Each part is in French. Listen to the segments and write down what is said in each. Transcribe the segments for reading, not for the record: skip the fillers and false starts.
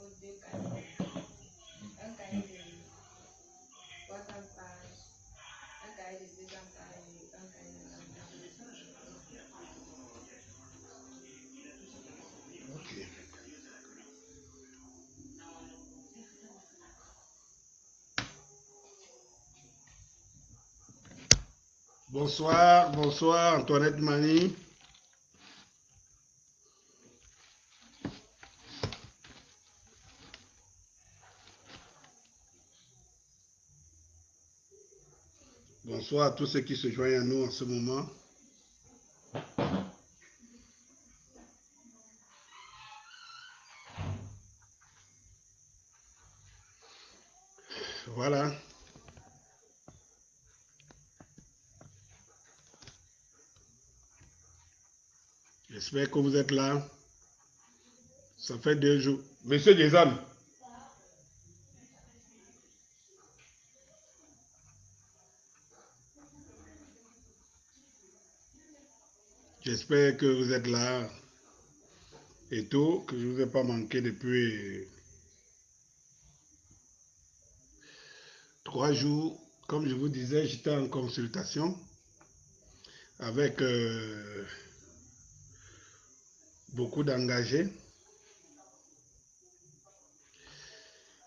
Ok. Bonsoir, bonsoir Antoinette Mani. Bonsoir à tous ceux qui se joignent à nous en ce moment. Voilà. J'espère que vous êtes là. Ça fait 2 jours. Monsieur Jason, j'espère que vous êtes là et tout, que je ne vous ai pas manqué depuis 3 jours. Comme je vous disais, j'étais en consultation avec beaucoup d'engagés,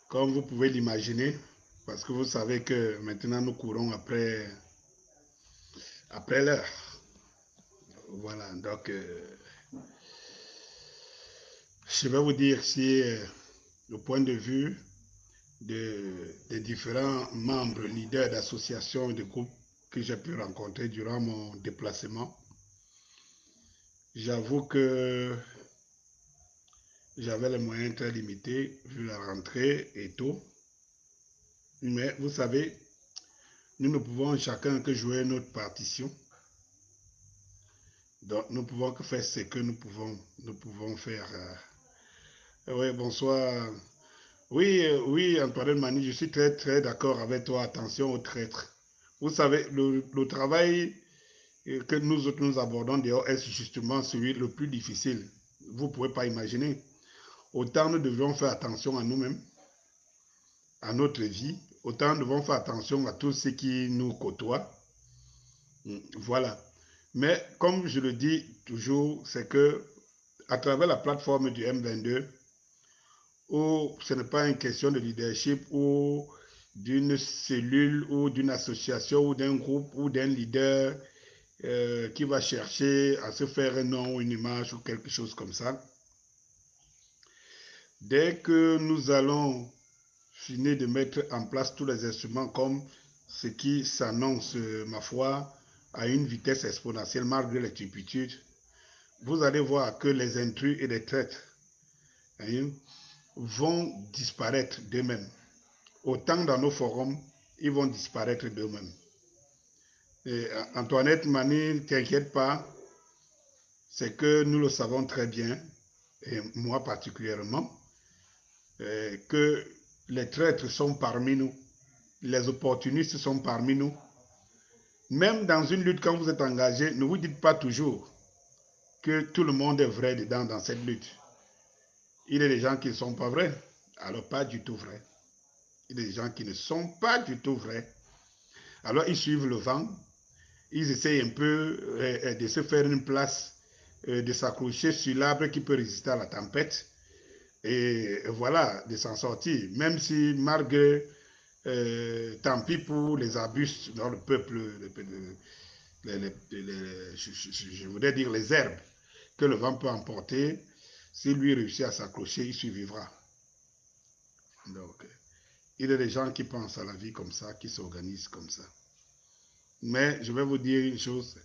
comme vous pouvez l'imaginer, parce que vous savez que maintenant nous courons après l'heure. Voilà, donc je vais vous dire si le point de vue des différents membres, leaders d'associations et de groupes que j'ai pu rencontrer durant mon déplacement. J'avoue que j'avais les moyens très limités vu la rentrée et tout. Mais vous savez, nous ne pouvons chacun que jouer notre partition. Donc nous pouvons que faire ce que nous pouvons faire. Oui, bonsoir. Oui, oui, Antoine Mani, je suis très, très d'accord avec toi. Attention aux traîtres. Vous savez, le travail que nous autres nous abordons dehors est justement celui le plus difficile. Vous ne pouvez pas imaginer. Autant nous devons faire attention à nous-mêmes, à notre vie, autant nous devons faire attention à tous ceux qui nous côtoient. Voilà. Mais comme je le dis toujours, c'est que à travers la plateforme du M22, où ce n'est pas une question de leadership ou d'une cellule ou d'une association ou d'un groupe ou d'un leader qui va chercher à se faire un nom ou une image ou quelque chose comme ça. Dès que nous allons finir de mettre en place tous les instruments comme ce qui s'annonce, ma foi, à une vitesse exponentielle malgré les turpitudes, vous allez voir que les intrus et les traîtres vont disparaître d'eux-mêmes. Autant dans nos forums, ils vont disparaître d'eux-mêmes. Antoinette Mani, ne t'inquiète pas, c'est que nous le savons très bien, et moi particulièrement, que les traîtres sont parmi nous, les opportunistes sont parmi nous. Même dans une lutte, quand vous êtes engagé, ne vous dites pas toujours que tout le monde est vrai dedans dans cette lutte. Il y a des gens qui ne sont pas vrais, alors pas du tout vrais. Il y a des gens qui ne sont pas du tout vrais. Alors ils suivent le vent, ils essayent un peu de se faire une place, de s'accrocher sur l'arbre qui peut résister à la tempête. Et voilà, de s'en sortir. Même si, malgré, tant pis pour les abus dans le peuple, je voudrais dire les herbes que le vent peut emporter, si lui réussit à s'accrocher, il survivra. Donc, il y a des gens qui pensent à la vie comme ça, qui s'organisent comme ça. Mais je vais vous dire une chose,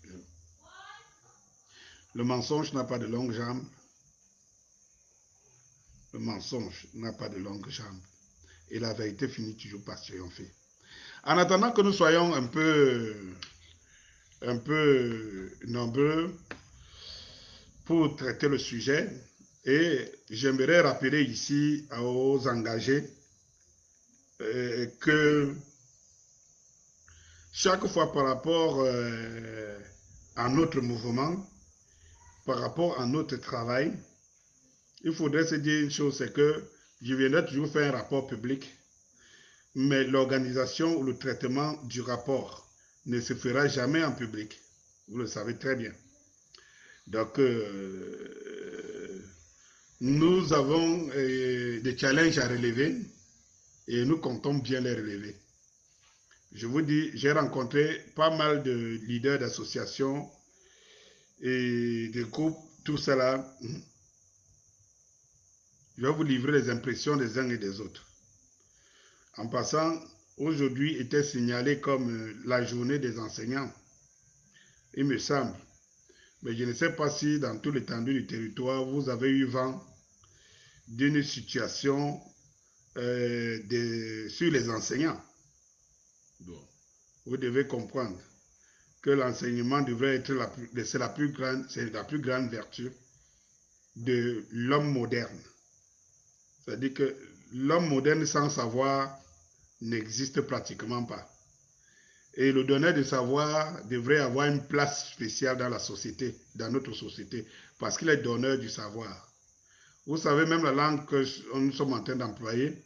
le mensonge n'a pas de longues jambes. Le mensonge n'a pas de longues jambes. Et la vérité finit toujours par triompher. En attendant que nous soyons un peu nombreux pour traiter le sujet, et j'aimerais rappeler ici aux engagés que chaque fois par rapport à notre mouvement, par rapport à notre travail, il faudrait se dire une chose, c'est que je viendrai toujours faire un rapport public, mais l'organisation ou le traitement du rapport ne se fera jamais en public. Vous le savez très bien. Donc, nous avons des challenges à relever et nous comptons bien les relever. Je vous dis, j'ai rencontré pas mal de leaders d'associations et de groupes, tout cela. Je vais vous livrer les impressions des uns et des autres. En passant, aujourd'hui était signalé comme la journée des enseignants, il me semble. Mais je ne sais pas si dans tout l'étendue du territoire, vous avez eu vent d'une situation sur les enseignants. Bon, vous devez comprendre que l'enseignement devrait être la plus grande vertu de l'homme moderne. C'est-à-dire que l'homme moderne sans savoir n'existe pratiquement pas. Et le donneur de savoir devrait avoir une place spéciale dans la société, dans notre société, parce qu'il est donneur du savoir. Vous savez, même la langue que nous sommes en train d'employer,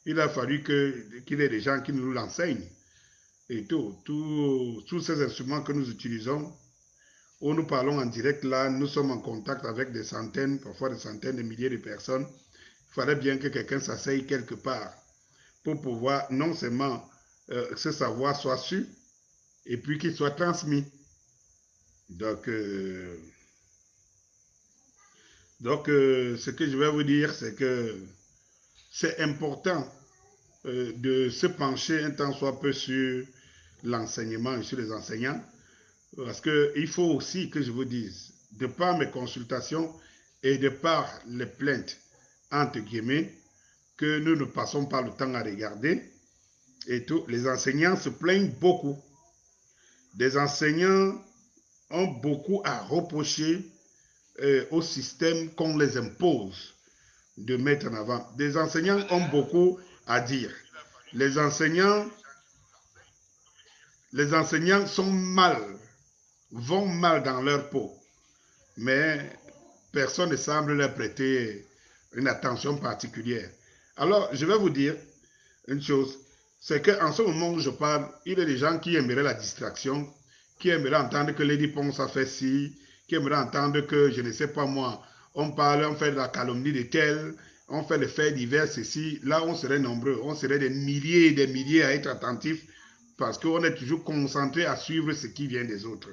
il a fallu qu'il y ait des gens qui nous l'enseignent. Et tous ces instruments que nous utilisons, où nous parlons en direct là, nous sommes en contact avec des centaines, parfois des centaines de milliers de personnes. Il fallait bien que quelqu'un s'asseye quelque part pour pouvoir non seulement ce savoir soit su, et puis qu'il soit transmis. Donc, ce que je vais vous dire, c'est que c'est important de se pencher un temps soit peu sur l'enseignement et sur les enseignants, parce qu'il faut aussi que je vous dise, de par mes consultations et de par les plaintes, entre guillemets, que nous ne passons pas le temps à regarder, et tout, les enseignants se plaignent beaucoup. Des enseignants ont beaucoup à reprocher au système qu'on les impose de mettre en avant. Des enseignants ont beaucoup à dire. Les enseignants sont mal, vont mal dans leur peau, mais personne ne semble leur prêter une attention particulière. Alors, je vais vous dire une chose, c'est qu'en ce moment où je parle, il y a des gens qui aimeraient la distraction, qui aimeraient entendre que Lady Ponce a fait ci, qui aimeraient entendre que, je ne sais pas moi, on parle, on fait de la calomnie de tel, on fait les faits divers, ceci. Là, on serait nombreux, on serait des milliers et des milliers à être attentifs parce qu'on est toujours concentré à suivre ce qui vient des autres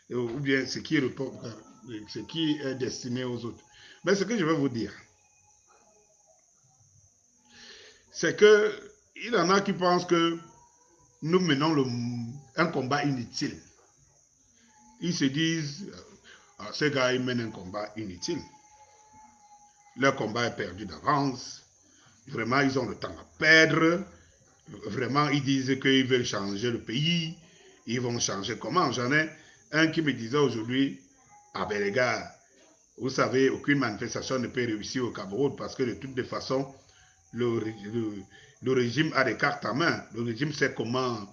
ou bien ce qui est destiné aux autres. Mais ce que je vais vous dire, c'est que il y en a qui pensent que nous menons un combat inutile. Ils se disent, ces gars, ils mènent un combat inutile. Leur combat est perdu d'avance. Vraiment, ils ont le temps à perdre. Vraiment, ils disent qu'ils veulent changer le pays. Ils vont changer comment? J'en ai un qui me disait aujourd'hui, ah ben les gars, vous savez, aucune manifestation ne peut réussir au Cameroun parce que de toutes les façons, le régime a des cartes en main. Le régime sait comment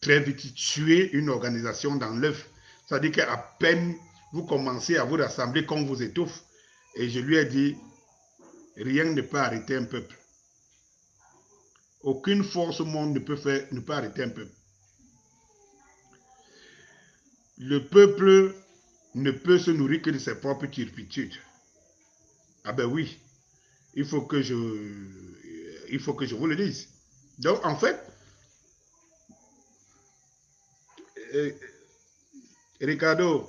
très vite tuer une organisation dans l'œuf. C'est-à-dire qu'à peine vous commencez à vous rassembler qu'on vous étouffe. Et je lui ai dit, rien ne peut arrêter un peuple. Aucune force au monde ne peut arrêter un peuple. Le peuple ne peut se nourrir que de ses propres turpitudes. Ah ben oui, il faut que je vous le dise. Donc en fait, Ricardo,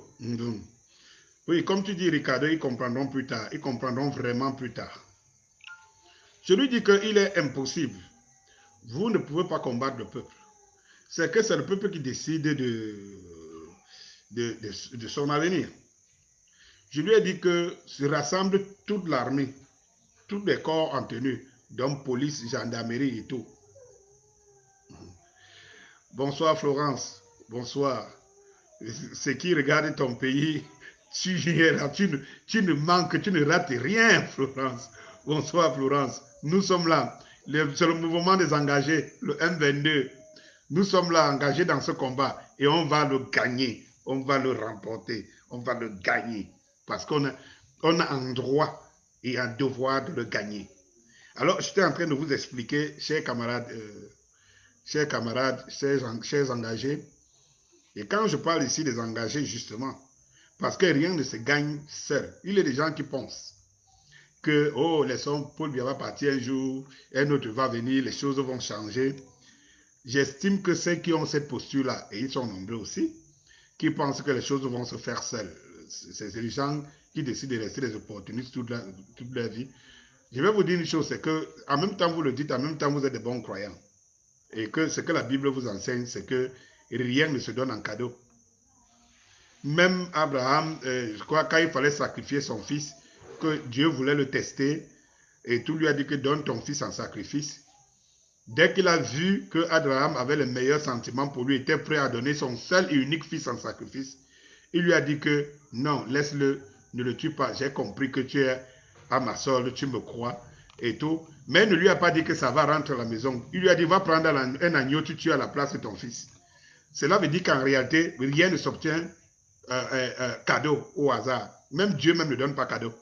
oui, comme tu dis Ricardo, ils comprendront plus tard. Ils comprendront vraiment plus tard. Je lui dis qu'il est impossible. Vous ne pouvez pas combattre le peuple. C'est que c'est le peuple qui décide de son avenir. Je lui ai dit que se rassemble toute l'armée, tous les corps en tenue, donc police, gendarmerie et tout. Bonsoir Florence, bonsoir. Ce qui regarde ton pays, tu ne manques, tu ne rates rien, Florence. Bonsoir Florence, nous sommes là. C'est le mouvement des engagés, le M22. Nous sommes là engagés dans ce combat et on va le gagner, on va le remporter, on va le gagner parce qu'on a un droit et un devoir de le gagner. Alors, j'étais en train de vous expliquer, chers camarades, chers engagés, et quand je parle ici des engagés, justement, parce que rien ne se gagne seul. Il y a des gens qui pensent que, oh, laissons Paul Biya partir un jour, un autre va venir, les choses vont changer. J'estime que ceux qui ont cette posture-là, et ils sont nombreux aussi, qui pensent que les choses vont se faire seules. C'est les gens qui décident de rester des opportunistes toute leur vie. Je vais vous dire une chose, c'est que, en même temps vous le dites, en même temps vous êtes des bons croyants. Et que ce que la Bible vous enseigne, c'est que rien ne se donne en cadeau. Même Abraham, je crois, quand il fallait sacrifier son fils, que Dieu voulait le tester, et tout lui a dit que donne ton fils en sacrifice. Dès qu'il a vu que Abraham avait les meilleurs sentiments pour lui, était prêt à donner son seul et unique fils en sacrifice, il lui a dit que non, laisse-le, ne le tue pas. J'ai compris que tu es à ma solde, tu me crois et tout. Mais il ne lui a pas dit que ça va rentrer à la maison. Il lui a dit, va prendre un agneau, tu tues à la place de ton fils. Cela veut dire qu'en réalité, rien ne s'obtient cadeau au hasard. Même Dieu même ne donne pas cadeau.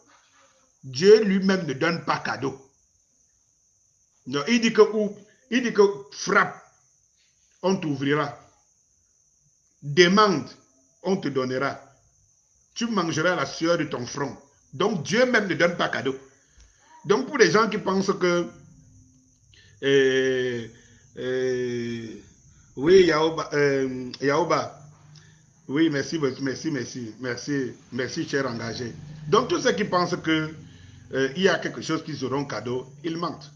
Dieu lui-même ne donne pas cadeau. Non, il dit que frappe, on t'ouvrira. Demande, on te donnera. Tu mangeras la sueur de ton front. Donc Dieu même ne donne pas cadeau. Donc pour les gens qui pensent que oui, Yaoba, oui, merci, cher engagé. Donc tous ceux qui pensent que il y a quelque chose qu'ils auront cadeau, ils mentent.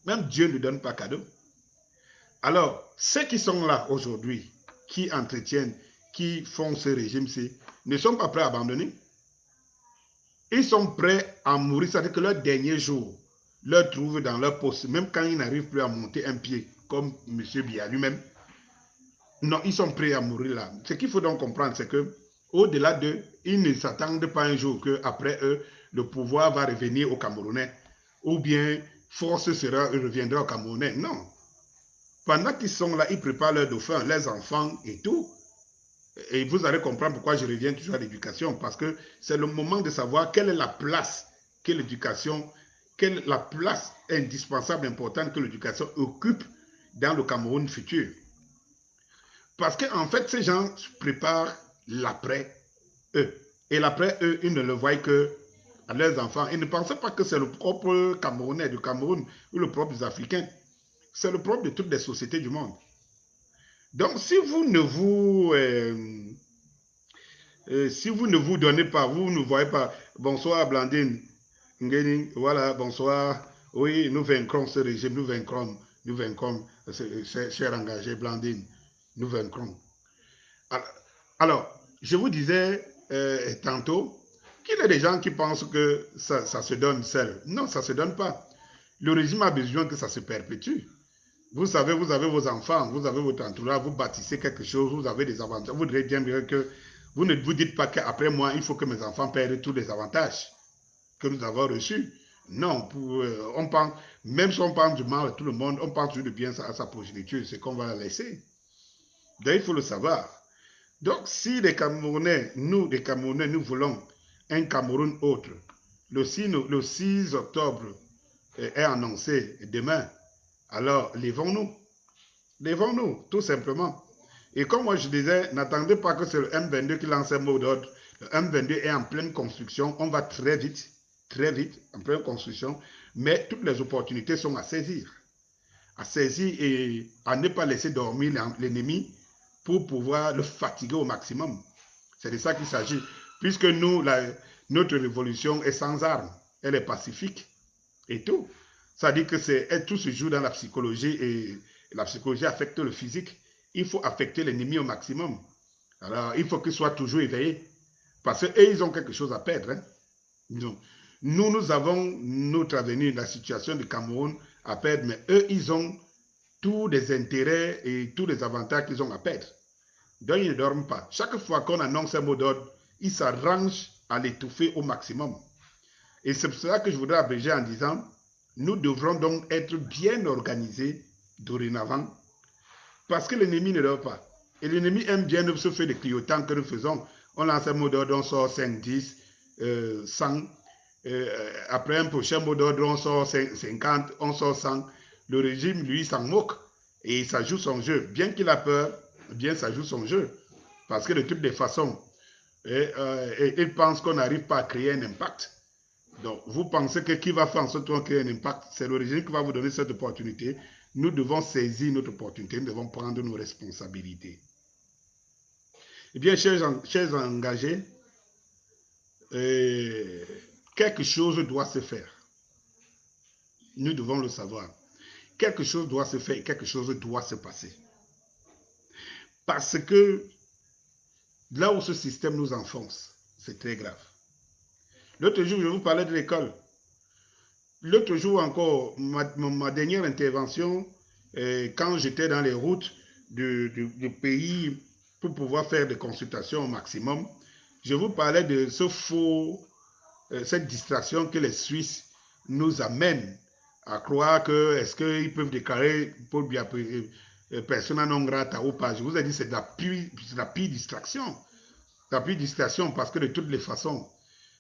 Même Dieu ne donne pas cadeau. Alors, ceux qui sont là aujourd'hui, qui entretiennent, qui font ce régime-ci, ne sont pas prêts à abandonner. Ils sont prêts à mourir, c'est-à-dire que leur dernier jour leur trouve dans leur poste, même quand ils n'arrivent plus à monter un pied, comme M. Biya lui-même. Non, ils sont prêts à mourir là. Ce qu'il faut donc comprendre, c'est que au-delà d'eux, ils ne s'attendent pas un jour qu'après eux, le pouvoir va revenir aux Camerounais, ou bien force reviendra aux Camerounais. Non. Pendant qu'ils sont là, ils préparent leurs dauphins, leurs enfants et tout. Et vous allez comprendre pourquoi je reviens toujours à l'éducation, parce que c'est le moment de savoir quelle est la place que l'éducation, quelle est la place indispensable, importante que l'éducation occupe dans le Cameroun futur. Parce qu'en fait, ces gens préparent l'après eux. Et l'après eux, ils ne le voient que à leurs enfants. Ils ne pensent pas que c'est le propre Camerounais du Cameroun ou le propre des Africains. C'est le propre de toutes les sociétés du monde. Donc, si vous ne vous donnez pas, vous ne voyez pas, bonsoir Blandine, Ngeni, voilà, bonsoir, oui, nous vaincrons ce régime, nous vaincrons, cher engagé Blandine, nous vaincrons. Alors, je vous disais tantôt qu'il y a des gens qui pensent que ça se donne seul. Non, ça ne se donne pas. Le régime a besoin que ça se perpétue. Vous savez, vous avez vos enfants, vous avez votre entourage, vous bâtissez quelque chose, vous avez des avantages. Vous voudrez bien dire que vous ne vous dites pas qu'après moi, il faut que mes enfants perdent tous les avantages que nous avons reçus. Non, on pense, même si on pense du mal à tout le monde, on pense toujours de bien à sa progéniture, c'est qu'on va la laisser. Donc, il faut le savoir. Donc, si les Camerounais, nous voulons un Cameroun autre, le 6 octobre est annoncé demain, alors lèvons-nous. Lèvons-nous, tout simplement. Et comme moi je disais, n'attendez pas que c'est le M22 qui lance un mot d'ordre. Le M22 est en pleine construction. On va très vite, en pleine construction. Mais toutes les opportunités sont à saisir. À saisir et à ne pas laisser dormir l'ennemi pour pouvoir le fatiguer au maximum. C'est de ça qu'il s'agit. Puisque nous, notre révolution est sans armes. Elle est pacifique et tout. Ça dit que tout se joue dans la psychologie et la psychologie affecte le physique. Il faut affecter l'ennemi au maximum. Alors, il faut qu'il soit toujours éveillé. Parce qu'eux, ils ont quelque chose à perdre. Hein. Nous avons notre avenir, la situation du Cameroun à perdre, mais eux, ils ont tous les intérêts et tous les avantages qu'ils ont à perdre. Donc, ils ne dorment pas. Chaque fois qu'on annonce un mot d'ordre, ils s'arrangent à l'étouffer au maximum. Et c'est pour cela que je voudrais abréger en disant, nous devrons donc être bien organisés dorénavant, parce que l'ennemi ne dort pas. Et l'ennemi aime bien ce fait de clignotant que nous faisons. On lance un mot d'ordre, on sort 5, 10, 100. Après un prochain mot d'ordre, on sort 50, on sort 100. Le régime, lui, s'en moque. Et ça joue son jeu. Bien qu'il a peur, bien ça joue son jeu. Parce que de toutes les façons, il pense qu'on n'arrive pas à créer un impact. Donc, vous pensez que qui va faire en sorte qu'on crée un impact? C'est le régime qui va vous donner cette opportunité. Nous devons saisir notre opportunité, nous devons prendre nos responsabilités. Eh bien, chers engagés, quelque chose doit se faire. Nous devons le savoir. Quelque chose doit se faire, quelque chose doit se passer. Parce que là où ce système nous enfonce, c'est très grave. L'autre jour, je vous parlais de l'école. L'autre jour encore, ma dernière intervention, quand j'étais dans les routes du pays pour pouvoir faire des consultations au maximum, je vous parlais de ce cette distraction que les Suisses nous amènent à croire que est-ce qu'ils peuvent déclarer pour bien persona non grata ou pas. Je vous ai dit c'est de la pire distraction. La pire distraction parce que de toutes les façons,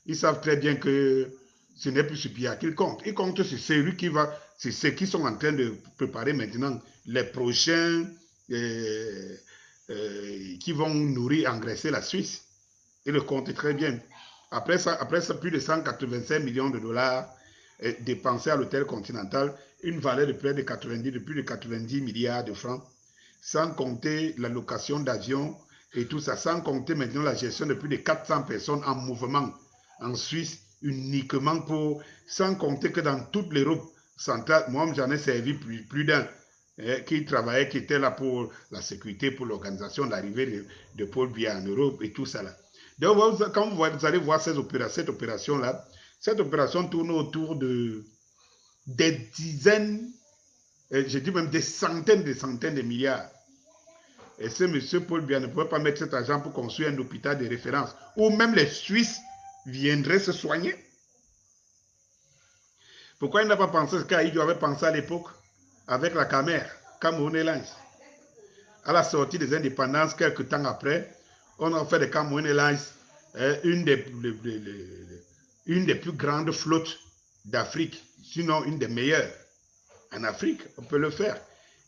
ils savent très bien que ce n'est plus ce Biya qu'ils comptent. Ils comptent sur celui qui va, c'est ceux qui sont en train de préparer maintenant les prochains qui vont nourrir, engraisser la Suisse. Ils le comptent très bien. Après ça, plus de 185 millions de dollars dépensés à l'hôtel Continental, une valeur de plus de 90 milliards de francs, sans compter la location d'avions et tout ça, sans compter maintenant la gestion de plus de 400 personnes en mouvement en Suisse, uniquement sans compter que dans toute l'Europe centrale, moi j'en ai servi plus d'un qui travaillait, qui était là pour la sécurité, pour l'organisation de l'arrivée de Paul Biya en Europe et tout ça là. Donc quand vous allez voir cette opération-là, cette opération tourne autour des dizaines, je dis même des centaines de milliards. Et ce monsieur Paul Biya ne pouvait pas mettre cet argent pour construire un hôpital de référence où même les Suisses viendraient se soigner. Pourquoi il n'a pas pensé ce qu'Aïdjo avait pensé à l'époque avec la Cameroun Airlines? À la sortie des indépendances, quelques temps après, on a fait de Cameroun Airlines une des plus grandes flottes d'Afrique, sinon une des meilleures en Afrique. On peut le faire.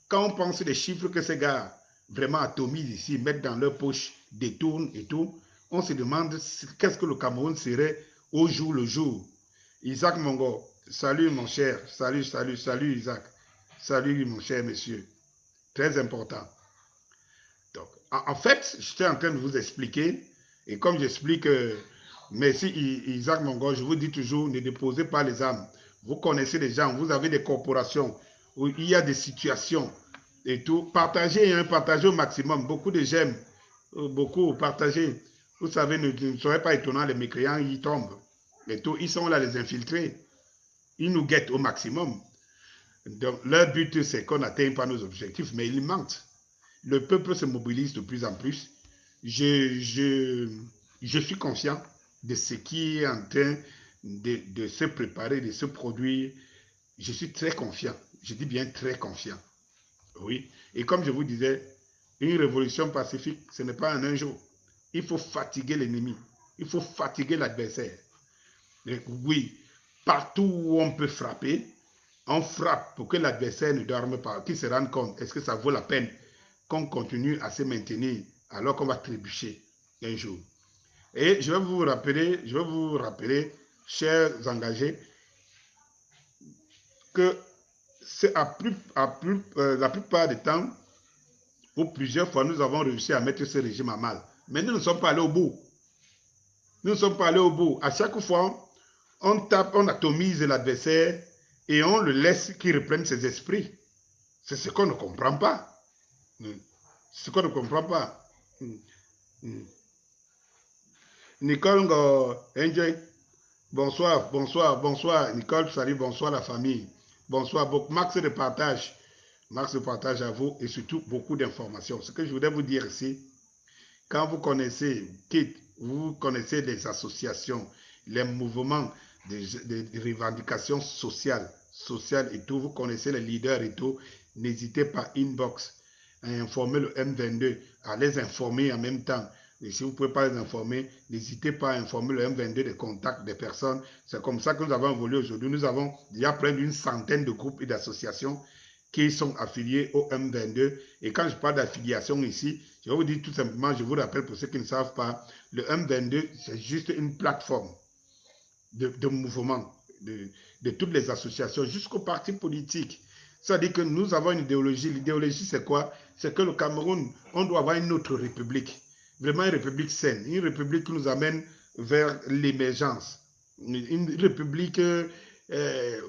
Quand on pense des chiffres que ces gars vraiment atomisent ici, mettent dans leur poche, détournent et tout, on se demande qu'est-ce que le Cameroun serait au jour le jour. Isaac Mongo, salut mon cher, salut Isaac, salut mon cher monsieur, très important. Donc, en fait, j'étais en train de vous expliquer, et comme j'explique, merci Isaac Mongo, je vous dis toujours, ne déposez pas les armes. Vous connaissez les gens, vous avez des corporations où il y a des situations et tout. Partagez, hein, partagez au maximum. Beaucoup de j'aime, beaucoup, partagez. Vous savez, ne soyez pas étonnants, les mécréants, ils tombent. Et tout, ils sont là, les infiltrés. Ils nous guettent au maximum. Donc, leur but, c'est qu'on n'atteigne pas nos objectifs, mais ils mentent. Le peuple se mobilise de plus en plus. Je suis conscient de ce qui est en train de se préparer, de se produire. Je suis très confiant. Je dis bien très confiant. Oui. Et comme je vous disais, une révolution pacifique, ce n'est pas en un jour. Il faut fatiguer l'ennemi. Il faut fatiguer l'adversaire. Oui, partout où on peut frapper, on frappe pour que l'adversaire ne dorme pas, qu'il se rende compte, est-ce que ça vaut la peine qu'on continue à se maintenir alors qu'on va trébucher un jour. Et je vais vous rappeler, chers engagés, que c'est la plupart du temps, ou plusieurs fois, nous avons réussi à mettre ce régime à mal. Mais nous ne sommes pas allés au bout. Nous ne sommes pas allés au bout. À chaque fois, on tape, on atomise l'adversaire et on le laisse qu'il reprenne ses esprits. C'est ce qu'on ne comprend pas. C'est ce qu'on ne comprend pas. Nicole Enjoy, bonsoir, Nicole, salut, bonsoir la famille. Bonsoir, max de partage à vous et surtout beaucoup d'informations. Ce que je voudrais vous dire ici, quand vous connaissez KIT, vous connaissez les associations, les mouvements de revendications sociales et tout, vous connaissez les leaders et tout, n'hésitez pas inbox à informer le M22, à les informer en même temps, Et si vous ne pouvez pas les informer, n'hésitez pas à informer le M22 des contacts des personnes. C'est comme ça que nous avons évolué aujourd'hui. Nous avons déjà près d'une centaine de groupes et d'associations qui sont affiliés au M22. Et quand je parle d'affiliation ici, je vais vous dire tout simplement, je vous rappelle pour ceux qui ne savent pas, le M22, c'est juste une plateforme de mouvement de toutes les associations jusqu'aux partis politiques. Ça dit que nous avons une idéologie. L'idéologie, c'est quoi? C'est que le Cameroun, on doit avoir une autre république. Vraiment une république saine. Une république qui nous amène vers l'émergence. Une république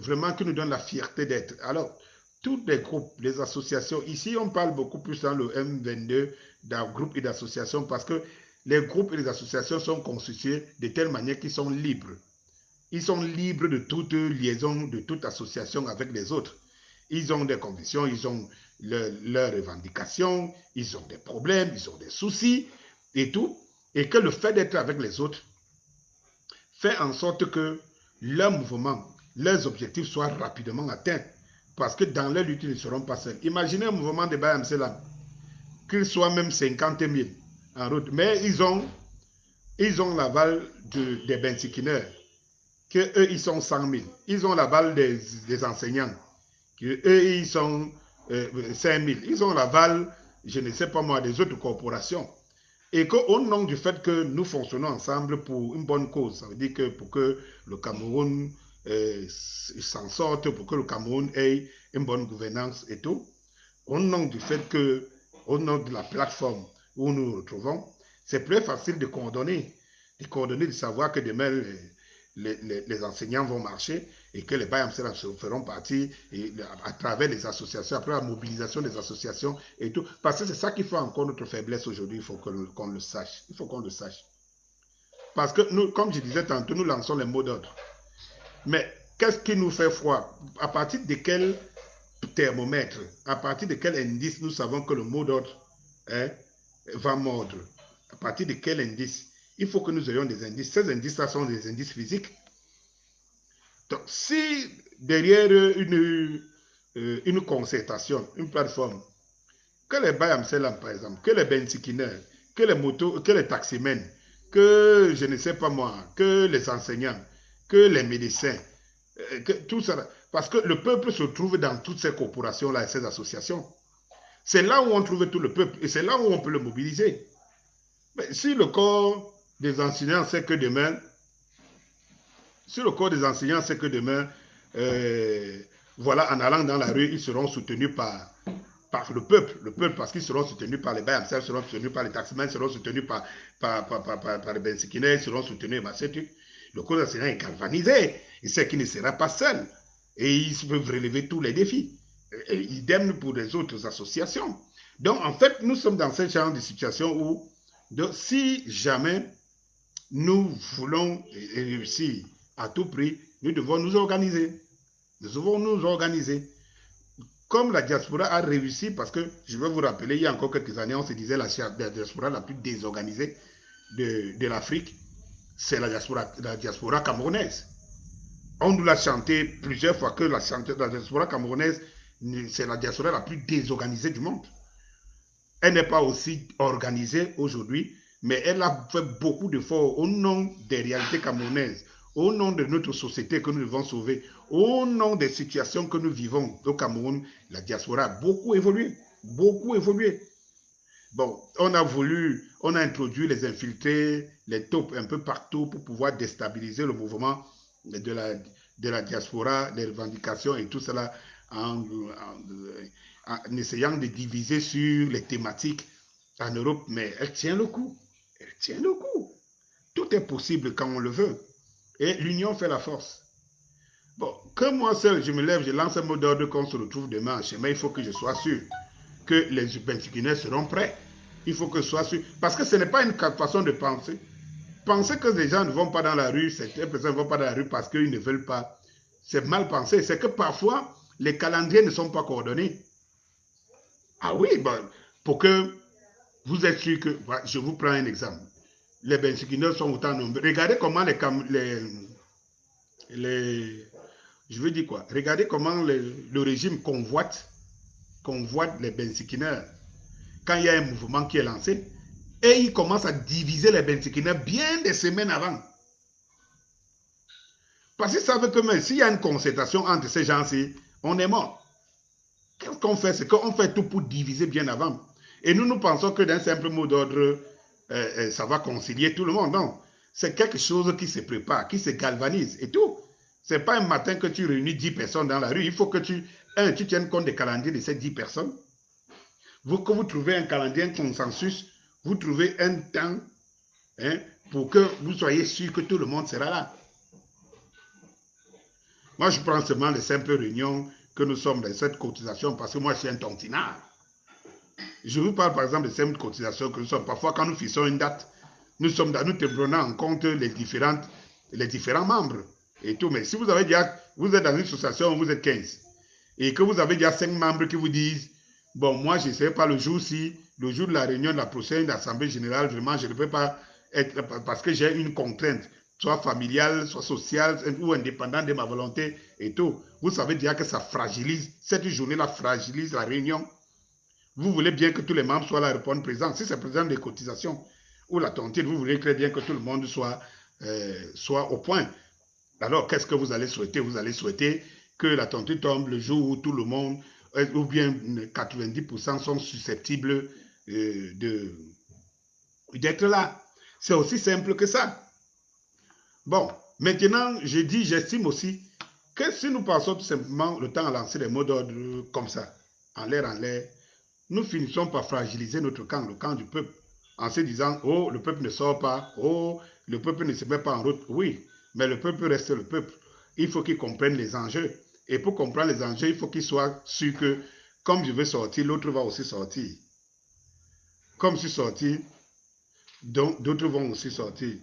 vraiment qui nous donne la fierté d'être. Alors, tous les groupes, les associations, ici on parle beaucoup plus dans le M22 d'un groupe et d'associations parce que les groupes et les associations sont constitués de telle manière qu'ils sont libres. Ils sont libres de toute liaison, de toute association avec les autres. Ils ont des convictions, ils ont leurs revendications, ils ont des problèmes, ils ont des soucis et tout. Et que le fait d'être avec les autres fait en sorte que leur mouvement, leurs objectifs soient rapidement atteints. Parce que dans leur lutte, ils ne seront pas seuls. Imaginez un mouvement de Bayam Selam, qu'il soit même 50 000 en route. Mais ils ont l'aval des bensikineurs, qu'eux, ils sont 100 000. Ils ont l'aval des enseignants, qu'eux, ils sont 5 000. Ils ont l'aval, je ne sais pas moi, des autres corporations. Et qu'au nom du fait que nous fonctionnons ensemble pour une bonne cause, ça veut dire que pour que le Cameroun s'en sorte, pour que le Cameroun ait une bonne gouvernance et tout, au nom du fait que, au nom de la plateforme où nous nous retrouvons, c'est plus facile de coordonner, de savoir que demain les enseignants vont marcher et que les Bayam se feront partie et à travers les associations, après la mobilisation des associations et tout. Parce que c'est ça qui fait encore notre faiblesse aujourd'hui, il faut qu'on le sache. Il faut qu'on le sache. Parce que nous, comme je disais tantôt, nous lançons les mots d'ordre. Mais qu'est-ce qui nous fait froid? À partir de quel thermomètre, à partir de quel indice nous savons que le mot d'ordre va mordre? À partir de quel indice? Il faut que nous ayons des indices. Ces indices-là sont des indices physiques. Donc, si derrière une concertation, une plateforme, que les Bayam Selam, par exemple, que les bensikineurs, que les motos, que les taximens, que je ne sais pas moi, que les enseignants, que les médecins, que tout ça, parce que le peuple se trouve dans toutes ces corporations-là et ces associations. C'est là où on trouve tout le peuple et c'est là où on peut le mobiliser. Mais si le corps des enseignants sait que demain, voilà, en allant dans la rue, ils seront soutenus par le peuple parce qu'ils seront soutenus par les Bayam, seront soutenus par les taximens, seront soutenus par les bensikinais, seront soutenus par ces trucs. Le corps enseignant est galvanisé, il sait qu'il ne sera pas seul et ils peuvent relever tous les défis. Et idem pour les autres associations. Donc, en fait, nous sommes dans ce genre de situation où, si jamais nous voulons réussir à tout prix, nous devons nous organiser. Nous devons nous organiser. Comme la diaspora a réussi, parce que je vais vous rappeler, il y a encore quelques années, on se disait la diaspora la plus désorganisée de l'Afrique, c'est la diaspora camerounaise. On nous l'a chanté plusieurs fois que la diaspora camerounaise, c'est la diaspora la plus désorganisée du monde. Elle n'est pas aussi organisée aujourd'hui, mais elle a fait beaucoup d'efforts au nom des réalités camerounaises, au nom de notre société que nous devons sauver, au nom des situations que nous vivons au Cameroun. La diaspora a beaucoup évolué, beaucoup évolué. Bon, on a introduit les infiltrés, les taupes un peu partout pour pouvoir déstabiliser le mouvement de la diaspora, les revendications et tout cela en essayant de diviser sur les thématiques en Europe, mais elle tient le coup. Elle tient le coup. Tout est possible quand on le veut. Et l'union fait la force. Bon, que moi seul, je me lève, je lance un mot d'ordre qu'on se retrouve demain en chemin, il faut que je sois sûr que les bensikinais seront prêts. Il faut que je sois sûr. Parce que ce n'est pas une façon de penser. Penser que les gens ne vont pas dans la rue, certaines personnes ne vont pas dans la rue parce qu'ils ne veulent pas. C'est mal pensé. C'est que parfois, les calendriers ne sont pas coordonnés. Ah oui, bon, pour que vous êtes sûr que... Je vous prends un exemple. Les bensikineurs sont autant nombreux. Regardez comment je veux dire quoi? Regardez comment le régime convoite les bensikineurs. Quand il y a un mouvement qui est lancé, Et ils commencent à diviser les Bentikina bien des semaines avant. Parce qu'ils savent que même s'il y a une concertation entre ces gens-ci, on est mort. Qu'est-ce qu'on fait? C'est qu'on fait tout pour diviser bien avant. Et nous pensons que d'un simple mot d'ordre, ça va concilier tout le monde. Non. C'est quelque chose qui se prépare, qui se galvanise et tout. C'est pas un matin que tu réunis 10 personnes dans la rue. Il faut que tu tiennes compte des calendriers de ces 10 personnes. Que vous trouvez un calendrier, un consensus, vous trouvez un temps pour que vous soyez sûr que tout le monde sera là. Moi, je prends seulement les simples réunions que nous sommes dans cette cotisation parce que moi, je suis un tontinard. Je vous parle par exemple de simples cotisations que nous sommes. Parfois, quand nous fixons une date, nous prenons en compte les différents membres et tout. Mais si vous êtes dans une association où vous êtes 15 et que vous avez déjà 5 membres qui vous disent, bon, moi, je ne sais pas le jour-ci, le jour de la réunion de la prochaine assemblée générale, vraiment, je ne peux pas être parce que j'ai une contrainte, soit familiale, soit sociale ou indépendante de ma volonté et tout. Vous savez déjà que ça fragilise, cette journée-là fragilise la réunion. Vous voulez bien que tous les membres soient là et répondent présents. Si c'est présent des cotisations ou la tontine, vous voulez très bien que tout le monde soit au point. Alors, qu'est-ce que vous allez souhaiter? Vous allez souhaiter que la tontine tombe le jour où tout le monde, ou bien 90% sont susceptibles d'être là. C'est aussi simple que ça. Bon, maintenant, j'estime aussi que si nous passons tout simplement le temps à lancer des mots d'ordre comme ça, en l'air, nous finissons par fragiliser notre camp, le camp du peuple, en se disant, oh, le peuple ne sort pas, oh, le peuple ne se met pas en route. Oui, mais le peuple reste le peuple. Il faut qu'il comprenne les enjeux. Et pour comprendre les enjeux, il faut qu'il soit sûr que, comme je vais sortir, l'autre va aussi sortir. Comme je suis sorti, donc d'autres vont aussi sortir.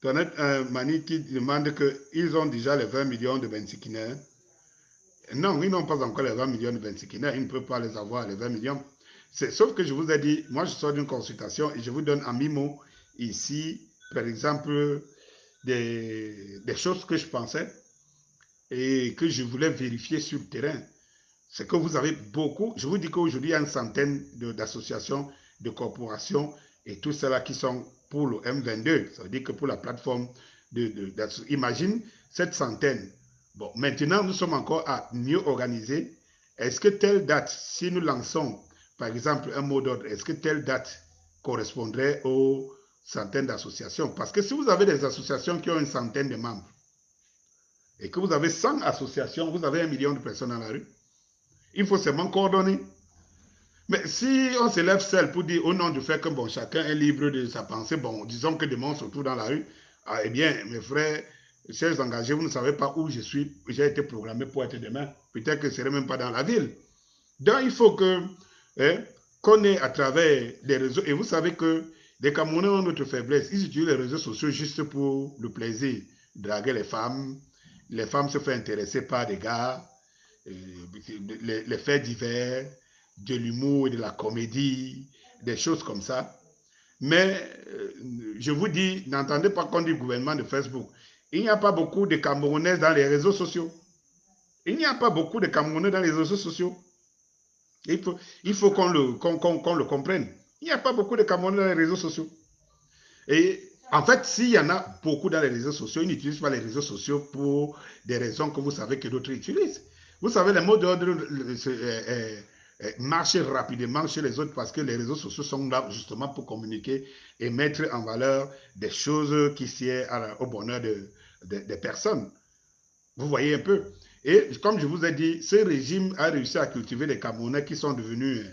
Tonnet Mani qui demande qu'ils ont déjà les 20 millions de Bentikina. Non, ils n'ont pas encore les 20 millions de Bentikina. Ils ne peuvent pas les avoir, les 20 millions. Sauf que je vous ai dit, moi je sors d'une consultation et je vous donne en mi-mot ici, par exemple, des choses que je pensais et que je voulais vérifier sur le terrain. C'est que vous avez beaucoup, je vous dis qu'aujourd'hui il y a une centaine d'associations, de corporations et tout cela qui sont pour le M22. Ça veut dire que pour la plateforme, imagine cette centaine. Bon, maintenant nous sommes encore à mieux organiser. Est-ce que telle date, si nous lançons par exemple un mot d'ordre, est-ce que telle date correspondrait aux centaines d'associations? Parce que si vous avez des associations qui ont une centaine de membres et que vous avez 100 associations, vous avez 1 million de personnes dans la rue, il faut seulement coordonner. Mais si on se lève seul pour dire au nom du fait que bon, chacun est libre de sa pensée, bon, disons que demain on se retrouve dans la rue, eh bien, mes frères, chers engagés, vous ne savez pas où je suis, j'ai été programmé pour être demain. Peut-être que je ne serai même pas dans la ville. Donc, il faut que qu'on ait à travers les réseaux, et vous savez que les Camerounais ont notre faiblesse, ils utilisent les réseaux sociaux juste pour le plaisir, draguer les femmes se font intéresser par des gars, les faits divers, de l'humour et de la comédie, des choses comme ça. Mais je vous dis, n'entendez pas qu'on dit gouvernement de Facebook. Il n'y a pas beaucoup de Camerounais dans les réseaux sociaux. Il n'y a pas beaucoup de Camerounais dans les réseaux sociaux. Il faut qu'on le comprenne. Il n'y a pas beaucoup de Camerounais dans les réseaux sociaux. Et en fait, s'il y en a beaucoup dans les réseaux sociaux, ils n'utilisent pas les réseaux sociaux pour des raisons que vous savez que d'autres utilisent. Vous savez, les mots d'ordre marchent rapidement chez les autres parce que les réseaux sociaux sont là justement pour communiquer et mettre en valeur des choses qui sied au bonheur des personnes. Vous voyez un peu. Et comme je vous ai dit, ce régime a réussi à cultiver des Camerounais qui sont devenus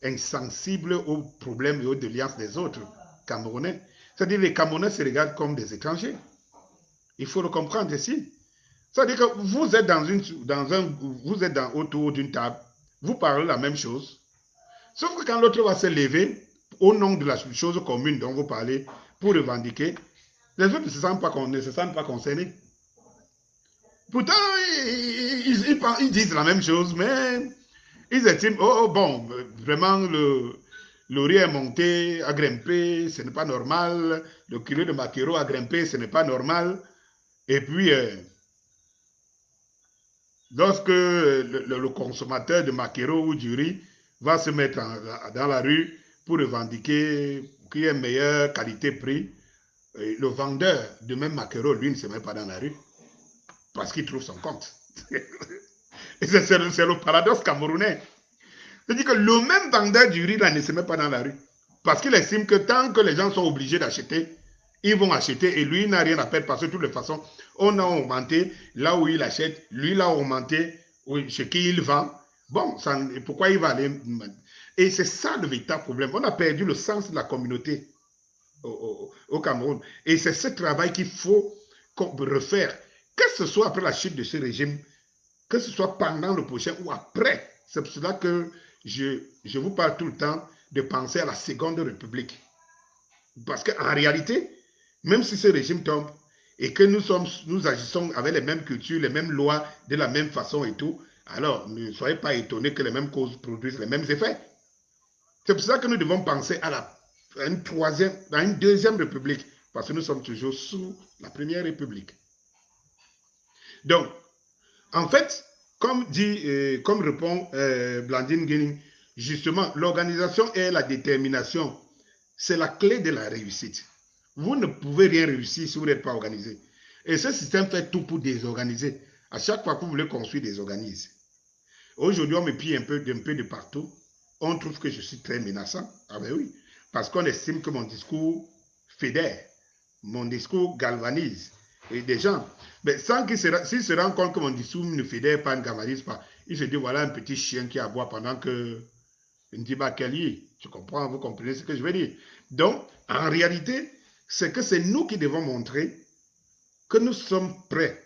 insensibles aux problèmes et aux déliances des autres Camerounais. C'est-à-dire que les Camerounais se regardent comme des étrangers. Il faut le comprendre ici. C'est-à-dire que vous êtes autour d'une table, vous parlez la même chose, sauf que quand l'autre va se lever au nom de la chose commune dont vous parlez pour revendiquer, les autres ne se sentent pas concernés. Pourtant, ils disent la même chose, mais ils estiment, oh bon, vraiment, le riz est monté, a grimpé, ce n'est pas normal. Le kilo de maquereau a grimpé, ce n'est pas normal. Et puis, lorsque le consommateur de maquereau ou du riz va se mettre dans la rue pour revendiquer qui est meilleure qualité-prix, le vendeur de même maquereau, lui, ne se met pas dans la rue parce qu'il trouve son compte. Et c'est le paradoxe camerounais. C'est-à-dire que le même vendeur du riz là, ne se met pas dans la rue parce qu'il estime que tant que les gens sont obligés d'acheter, ils vont acheter et lui n'a rien à perdre parce que de toutes les façons, on a augmenté là où il achète, lui l'a augmenté chez qui il vend. Bon, ça, pourquoi il va aller? Et c'est ça le véritable problème. On a perdu le sens de la communauté au Cameroun. Et c'est ce travail qu'il faut refaire, que ce soit après la chute de ce régime, que ce soit pendant le prochain ou après. C'est pour cela que je vous parle tout le temps de penser à la Seconde République. Parce qu'en réalité, même si ce régime tombe et que nous agissons avec les mêmes cultures, les mêmes lois, de la même façon et tout, alors ne soyez pas étonnés que les mêmes causes produisent les mêmes effets. C'est pour ça que nous devons penser à une deuxième république, parce que nous sommes toujours sous la première république. Donc, en fait, comme répond Blandine Guéning, justement, l'organisation et la détermination, c'est la clé de la réussite. Vous ne pouvez rien réussir si vous n'êtes pas organisé. Et ce système fait tout pour désorganiser. À chaque fois que vous voulez construire, désorganise. Aujourd'hui, on me pille un peu de partout. On trouve que je suis très menaçant. Ah ben oui. Parce qu'on estime que mon discours fédère. Mon discours galvanise. Et des gens, mais sans s'ils se rendent compte que mon discours ne fédère pas, ne galvanise pas, ils se disent voilà un petit chien qui aboie pendant que Ndiba Kelly, tu comprends, vous comprenez ce que je veux dire. Donc, en réalité, c'est que c'est nous qui devons montrer que nous sommes prêts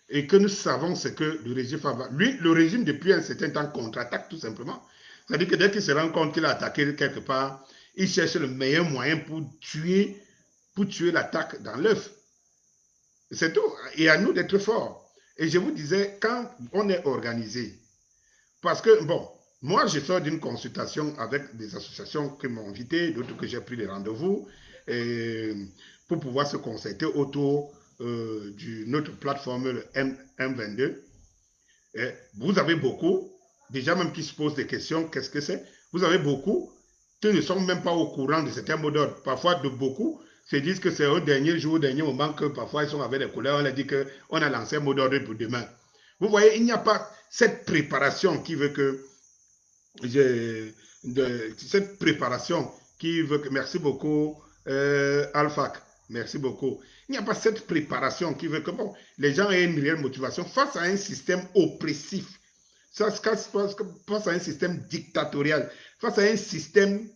et que nous savons ce que le régime fait. Lui, le régime, depuis un certain temps, contre-attaque tout simplement. C'est-à-dire que dès qu'il se rend compte qu'il a attaqué quelque part, il cherche le meilleur moyen pour tuer l'attaque dans l'œuf. C'est tout. Et à nous d'être forts. Et je vous disais, quand on est organisé, parce que, bon, moi, je sors d'une consultation avec des associations qui m'ont invité, d'autres que j'ai pris des rendez-vous, pour pouvoir se concerter autour de notre plateforme le M22. Et vous avez beaucoup, déjà même qui se posent des questions, qu'est-ce que c'est? Vous avez beaucoup qui ne sont même pas au courant de certains mots d'ordre. Parfois, de beaucoup se disent que c'est au dernier jour, au dernier moment que parfois ils sont avec des couleurs, on leur dit qu'on a lancé un mot d'ordre pour demain. Vous voyez, il n'y a pas cette préparation qui veut que cette préparation qui veut que, merci beaucoup Alphac, merci beaucoup. Il n'y a pas cette préparation qui veut que bon, les gens aient une réelle motivation face à un système oppressif, face à un système dictatorial, face à un système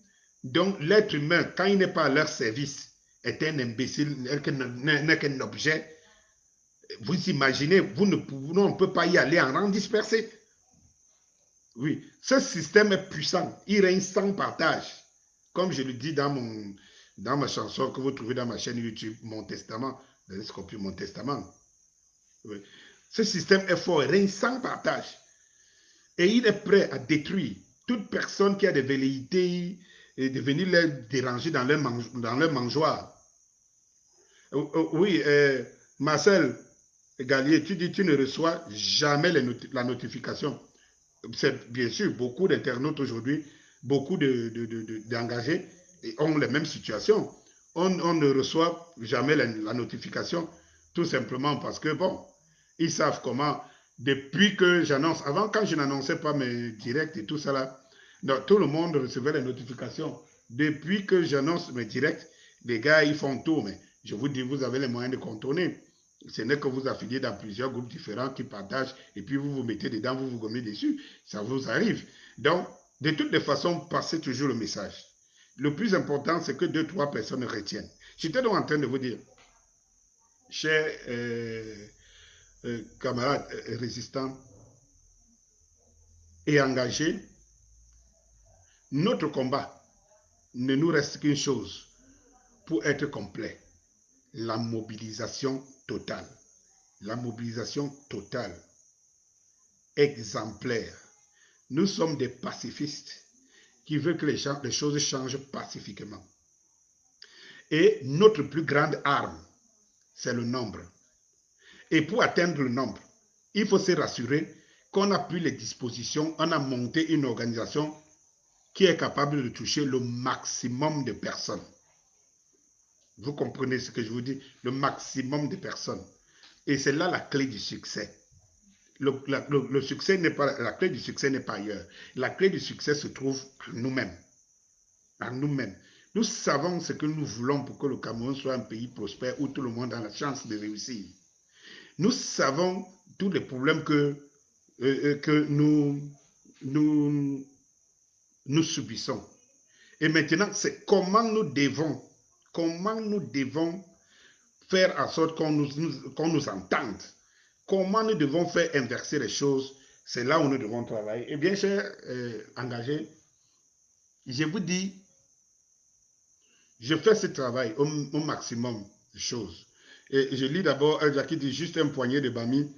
dont l'être humain, quand il n'est pas à leur service, est un imbécile, n'est qu'un objet. Vous imaginez, on ne peut pas y aller en rang dispersé. Oui, ce système est puissant, il règne sans partage. Comme je le dis dans ma chanson que vous trouvez dans ma chaîne YouTube, Mon Testament, Mon Testament. Oui. Ce système est fort, il règne sans partage. Et il est prêt à détruire toute personne qui a des velléités et de venir les déranger dans leur mangeoire. Oui, Marcel Gallier, tu dis que tu ne reçois jamais la notification. C'est bien sûr, beaucoup d'internautes aujourd'hui, beaucoup d'engagés ont les mêmes situations. On ne reçoit jamais la notification, tout simplement parce que, bon, ils savent comment, depuis que j'annonce, avant quand je n'annonçais pas mes directs et tout ça là, donc, tout le monde recevait les notifications. Depuis que j'annonce mes directs, les gars, ils font tout, mais je vous dis, vous avez les moyens de contourner. Ce n'est que vous affiliez dans plusieurs groupes différents qui partagent et puis vous vous mettez dedans, vous vous gommez dessus. Ça vous arrive. Donc, de toutes les façons, passez toujours le message. Le plus important, c'est que 2-3 personnes retiennent. J'étais donc en train de vous dire, chers camarades résistants et engagés, notre combat ne nous reste qu'une chose pour être complet. La mobilisation totale. La mobilisation totale, exemplaire. Nous sommes des pacifistes qui veulent que les choses changent pacifiquement. Et notre plus grande arme, c'est le nombre. Et pour atteindre le nombre, il faut se rassurer qu'on a pris les dispositions, on a monté une organisation qui est capable de toucher le maximum de personnes. Vous comprenez ce que je vous dis? Le maximum de personnes. Et c'est là la clé du succès. Le succès n'est pas, la clé du succès n'est pas ailleurs. La clé du succès se trouve en nous-mêmes. En nous-mêmes. Nous savons ce que nous voulons pour que le Cameroun soit un pays prospère où tout le monde a la chance de réussir. Nous savons tous les problèmes que nous subissons. Et maintenant, c'est comment nous devons faire en sorte qu'on nous entende. Comment nous devons faire inverser les choses. C'est là où nous devons travailler. Et bien, chers engagés, je vous dis, je fais ce travail au maximum de choses. Et je lis d'abord un qui dit juste un poignet de Bami,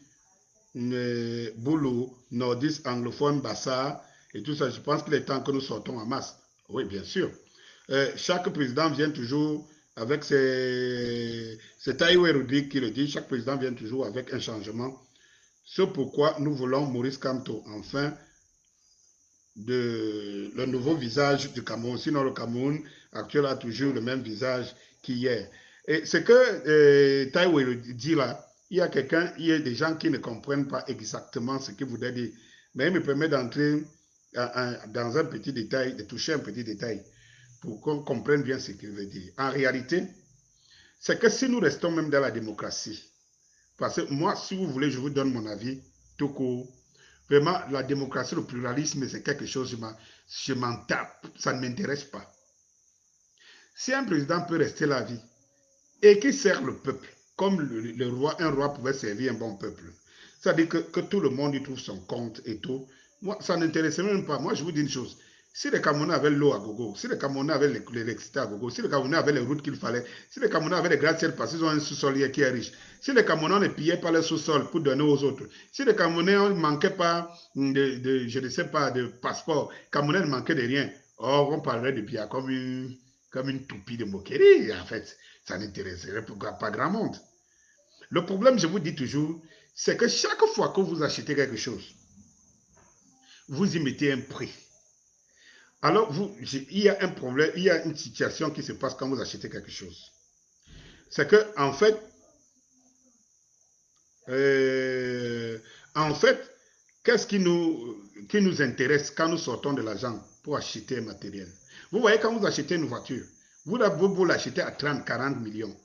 boulot, nordiste, anglophone, bassa, et tout ça. Je pense qu'il est temps que nous sortons en masse. Oui, bien sûr. Chaque président vient toujours avec c'est Taïwo Erudi qui le dit, chaque président vient toujours avec un changement. C'est pourquoi nous voulons Maurice Kamto, enfin, le nouveau visage du Cameroun. Sinon, le Cameroun actuel a toujours le même visage qu'hier. Et ce que Taïwo dit là, il y a des gens qui ne comprennent pas exactement ce qu'il voudrait dire. Mais il me permet d'entrer dans un petit détail, de toucher un petit détail pour qu'on comprenne bien ce qu'il veut dire. En réalité, c'est que si nous restons même dans la démocratie, parce que moi, si vous voulez, je vous donne mon avis, tout court. Vraiment, la démocratie, le pluralisme, c'est quelque chose, je m'en tape, ça ne m'intéresse pas. Si un président peut rester la vie et qui sert le peuple, comme un roi pouvait servir un bon peuple, c'est-à-dire que tout le monde y trouve son compte et tout, moi, ça n'intéressait même pas. Moi, je vous dis une chose. Si les Camerounais avaient l'eau à gogo, si les Camerounais avaient l'électricité à gogo, si les Camerounais avaient les routes qu'il fallait, si les Camerounais avaient les gratte-ciels parce qu'ils ont un sous-sol qui est riche, si les Camerounais ne pillaient pas le sous-sol pour donner aux autres, si les Camerounais ne manquaient pas je ne sais pas, de passeport, les Camerounais ne manquaient de rien, or on parlerait de Biya comme une toupie de moquerie. En fait, ça n'intéresserait pas grand monde. Le problème, je vous dis toujours, c'est que chaque fois que vous achetez quelque chose, vous y mettez un prix. Alors, il y a un problème, il y a une situation qui se passe quand vous achetez quelque chose. C'est que, en fait, qu'est-ce qui nous intéresse quand nous sortons de l'argent pour acheter un matériel? Vous voyez, quand vous achetez une voiture, vous l'achetez à 30, 40 millions.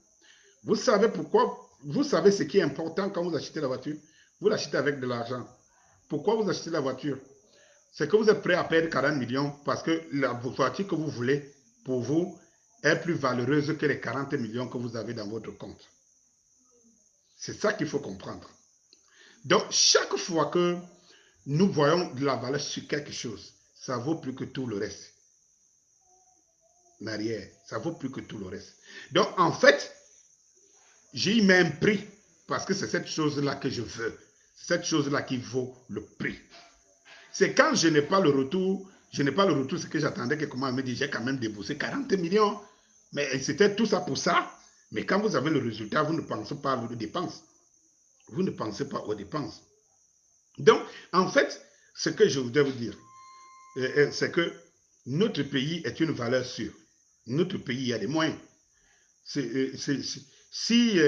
Vous savez pourquoi? Vous savez ce qui est important quand vous achetez la voiture? Vous l'achetez avec de l'argent. Pourquoi vous achetez la voiture? C'est que vous êtes prêt à perdre 40 millions parce que la voiture que vous voulez, pour vous, est plus valeureuse que les 40 millions que vous avez dans votre compte. C'est ça qu'il faut comprendre. Donc, chaque fois que nous voyons de la valeur sur quelque chose, ça vaut plus que tout le reste. L'arrière, ça vaut plus que tout le reste. Donc, en fait, j'y mets un prix parce que c'est cette chose-là que je veux. Cette chose-là qui vaut le prix. C'est quand je n'ai pas le retour, ce que j'attendais que comment me dit, j'ai quand même déboursé 40 millions. Mais c'était tout ça pour ça. Mais quand vous avez le résultat, vous ne pensez pas aux dépenses. Vous ne pensez pas aux dépenses. Donc, en fait, ce que je voudrais vous dire, c'est que notre pays est une valeur sûre. Notre pays, il y a des moyens. Si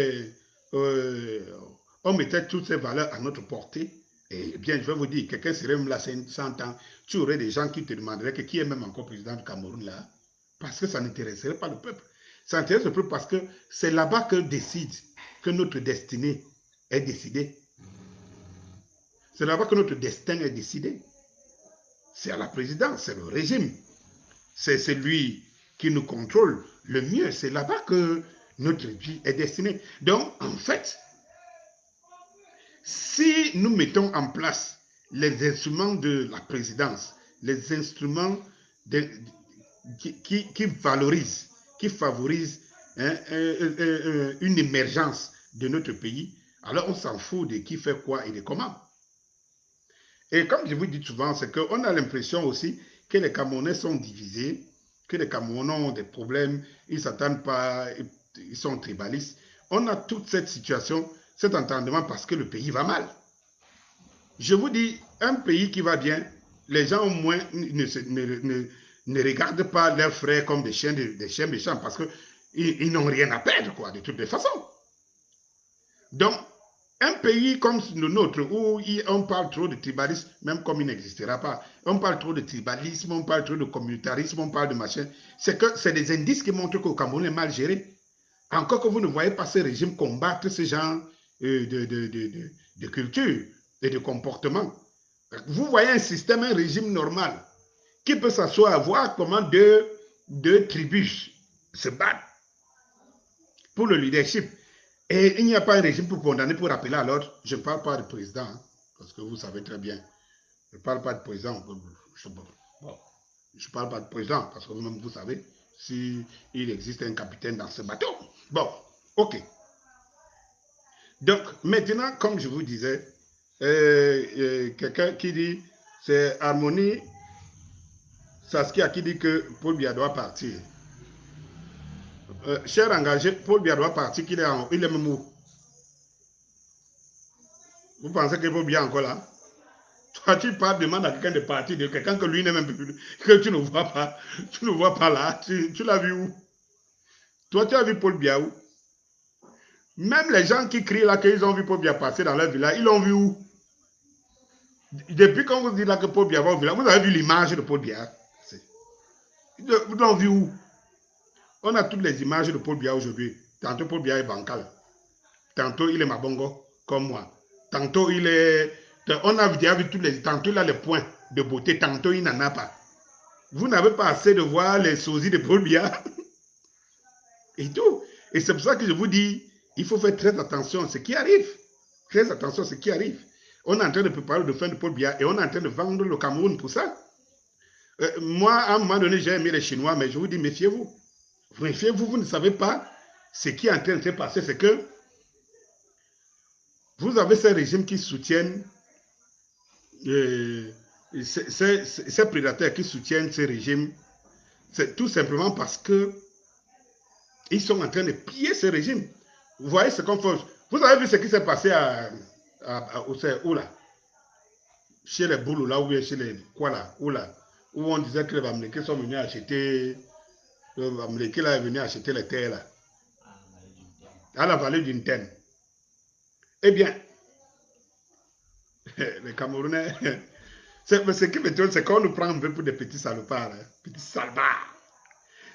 on mettait toutes ces valeurs à notre portée, eh bien, je vais vous dire, quelqu'un serait même là 100 ans, tu aurais des gens qui te demanderaient qui est même encore président du Cameroun là, parce que ça n'intéresserait pas le peuple. Ça intéresse le peuple parce que c'est là-bas que décide, que notre destinée est décidée. C'est là-bas que notre destin est décidé. C'est à la présidence, c'est le régime. C'est celui qui nous contrôle le mieux. C'est là-bas que notre vie est destinée. Donc, en fait, si nous mettons en place les instruments de la présidence, les instruments qui valorisent, qui favorisent une émergence de notre pays, alors on s'en fout de qui fait quoi et de comment. Et comme je vous dis souvent, c'est qu'on a l'impression aussi que les Camerounais sont divisés, que les Camerounais ont des problèmes, ils ne s'entendent pas, ils sont tribalistes. On a toute cette situation, cet entendement parce que le pays va mal. Je vous dis, un pays qui va bien, les gens au moins ne regardent pas leurs frères comme des chiens méchants parce que Ils n'ont rien à perdre, quoi, de toutes les façons. Donc, un pays comme le nôtre, où on parle trop de tribalisme, même comme il n'existera pas, on parle trop de tribalisme, on parle trop de communautarisme, on parle de machin, c'est que c'est des indices qui montrent que le Cameroun est mal géré. Encore que vous ne voyez pas ce régime combattre ce genre de culture et de comportement. Vous voyez un système, un régime normal, qui peut s'asseoir à voir comment deux tribus se battent pour le leadership. Et il n'y a pas un régime pour condamner, pour rappeler à l'ordre. Je ne parle pas de président, hein, parce que vous savez très bien. Je ne parle pas de président. Je ne parle pas de président, parce que vous-même, vous savez, s'il existe un capitaine dans ce bateau. Bon, ok. Donc, maintenant, comme je vous disais, quelqu'un qui dit, c'est Harmonie Saskia qui dit que Paul Biya doit partir. Cher engagé, Paul Biya doit partir, il est même où? Vous pensez que Paul Biya est encore là? Toi, tu parles, demande à quelqu'un de partir, de quelqu'un que lui n'est même plus, que tu ne vois pas. Tu ne vois pas là. Tu l'as vu où? Toi, tu as vu Paul Biya où? Même les gens qui crient là qu'ils ont vu Paul Biya passer dans leur village, ils l'ont vu où? Depuis quand vous dites là que Paul Biya va au village, vous avez vu l'image de Paul Biya? Vous l'avez vu où? On a toutes les images de Paul Biya aujourd'hui. Tantôt Paul Biya est bancal. Tantôt il est mabongo, comme moi. Tantôt il est... On a déjà vu tous les... Tantôt il a les points de beauté. Tantôt il n'en a pas. Vous n'avez pas assez de voir les sosies de Paul Biya. Et tout. Et c'est pour ça que je vous dis, il faut faire très attention à ce qui arrive. Très attention à ce qui arrive. On est en train de préparer le fin de Paul Biya et on est en train de vendre le Cameroun pour ça. Moi, à un moment donné, j'ai aimé les Chinois, mais je vous dis, méfiez-vous. Méfiez-vous, vous ne savez pas ce qui est en train de se passer. C'est que vous avez ces régimes qui soutiennent, ces prédateurs qui soutiennent ces régimes. C'est tout simplement parce que ils sont en train de piller ces régimes. Vous voyez ce qu'on fait. Vous avez vu ce qui s'est passé où là? Chez les Boulous là, ou bien chez les quoi là? Où on disait que les Bamileke sont venus acheter. Le Bamileke là est venu acheter les terres là. À la vallée d'une Tenne. Eh bien, les Camerounais, ce qui me trompe, c'est qu'on nous prend un peu pour des petits salopards. Hein, petits salopards.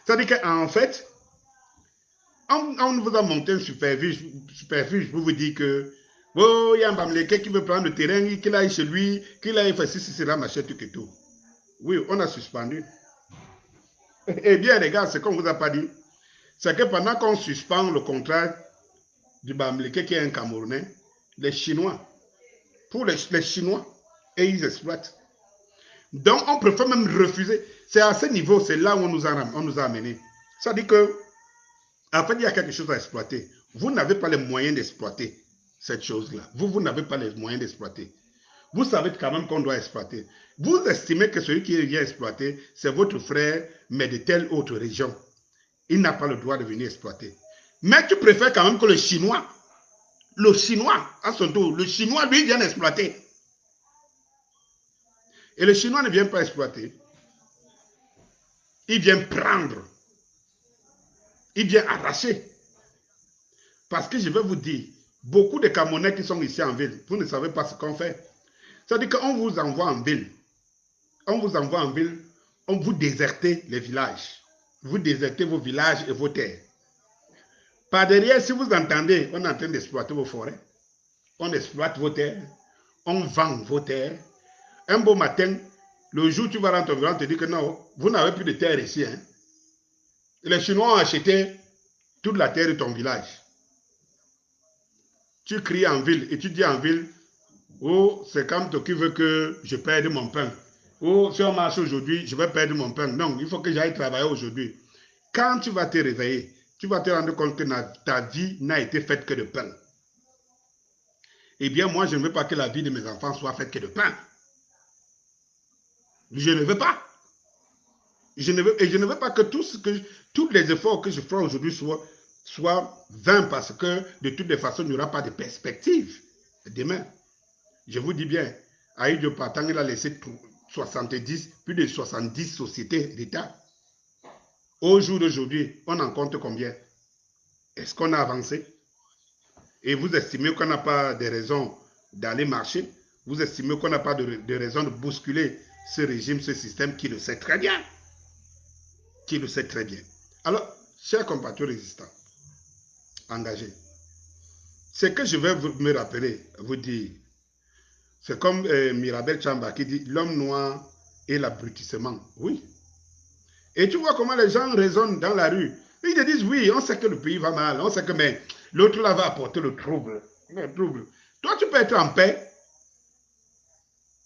C'est-à-dire qu'en fait, on vous a monté un superfuge pour vous dire que oh, il y a un Bamileke qui veut prendre le terrain, qu'il aille chez lui, qu'il aille faire ceci, cela, machin, tout et tout. Oui, on a suspendu. Eh bien, les gars, ce qu'on ne vous a pas dit, c'est que pendant qu'on suspend le contrat du Bamileke qui est un Camerounais, les Chinois, pour les Chinois, et ils exploitent. Donc, on préfère même refuser. C'est à ce niveau, c'est là où on nous a amenés. Ça dit que, en fait, il y a quelque chose à exploiter. Vous n'avez pas les moyens d'exploiter cette chose-là. Vous n'avez pas les moyens d'exploiter. Vous savez quand même qu'on doit exploiter. Vous estimez que celui qui vient exploiter, c'est votre frère, mais de telle autre région. Il n'a pas le droit de venir exploiter. Mais tu préfères quand même que le Chinois, à son tour, le Chinois, lui, vienne exploiter. Et le Chinois ne vient pas exploiter. Il vient prendre. Il vient arracher. Parce que je vais vous dire, beaucoup de Camerounais qui sont ici en ville, vous ne savez pas ce qu'on fait. C'est-à-dire qu'on vous envoie en ville. On vous envoie en ville, on vous désertez les villages. Vous désertez vos villages et vos terres. Par derrière, si vous entendez, on est en train d'exploiter vos forêts. On exploite vos terres. On vend vos terres. Un beau matin, le jour où tu vas dans ton village, on te dit que non, vous n'avez plus de terre ici. Hein. Les Chinois ont acheté toute la terre de ton village. Tu cries en ville et tu dis en ville, oh, c'est comme toi qui veux que je perde mon pain. Oh, si on marche aujourd'hui, je vais perdre mon pain. Non, il faut que j'aille travailler aujourd'hui. Quand tu vas te réveiller, tu vas te rendre compte que ta vie n'a été faite que de pain. Eh bien, moi, je ne veux pas que la vie de mes enfants soit faite que de pain. Je ne veux pas. Et je ne veux pas que tous les efforts que je ferai aujourd'hui soient vains parce que de toutes les façons, il n'y aura pas de perspective demain. Je vous dis bien, Aïe Diop Tang, il a laissé plus de 70 sociétés d'État. Au jour d'aujourd'hui, on en compte combien? Est-ce qu'on a avancé? Et vous estimez qu'on n'a pas de raison d'aller marcher? Vous estimez qu'on n'a pas de raison de bousculer ce régime, ce système qui le sait très bien? Qui le sait très bien. Alors, chers compatriotes résistants, engagés, ce que je vais me rappeler, vous dire, c'est comme Mirabel Chamba qui dit l'homme noir et l'abrutissement. Oui. Et tu vois comment les gens raisonnent dans la rue. Ils te disent oui, on sait que le pays va mal, on sait que mais l'autre là va apporter le trouble. Le trouble. Toi, tu peux être en paix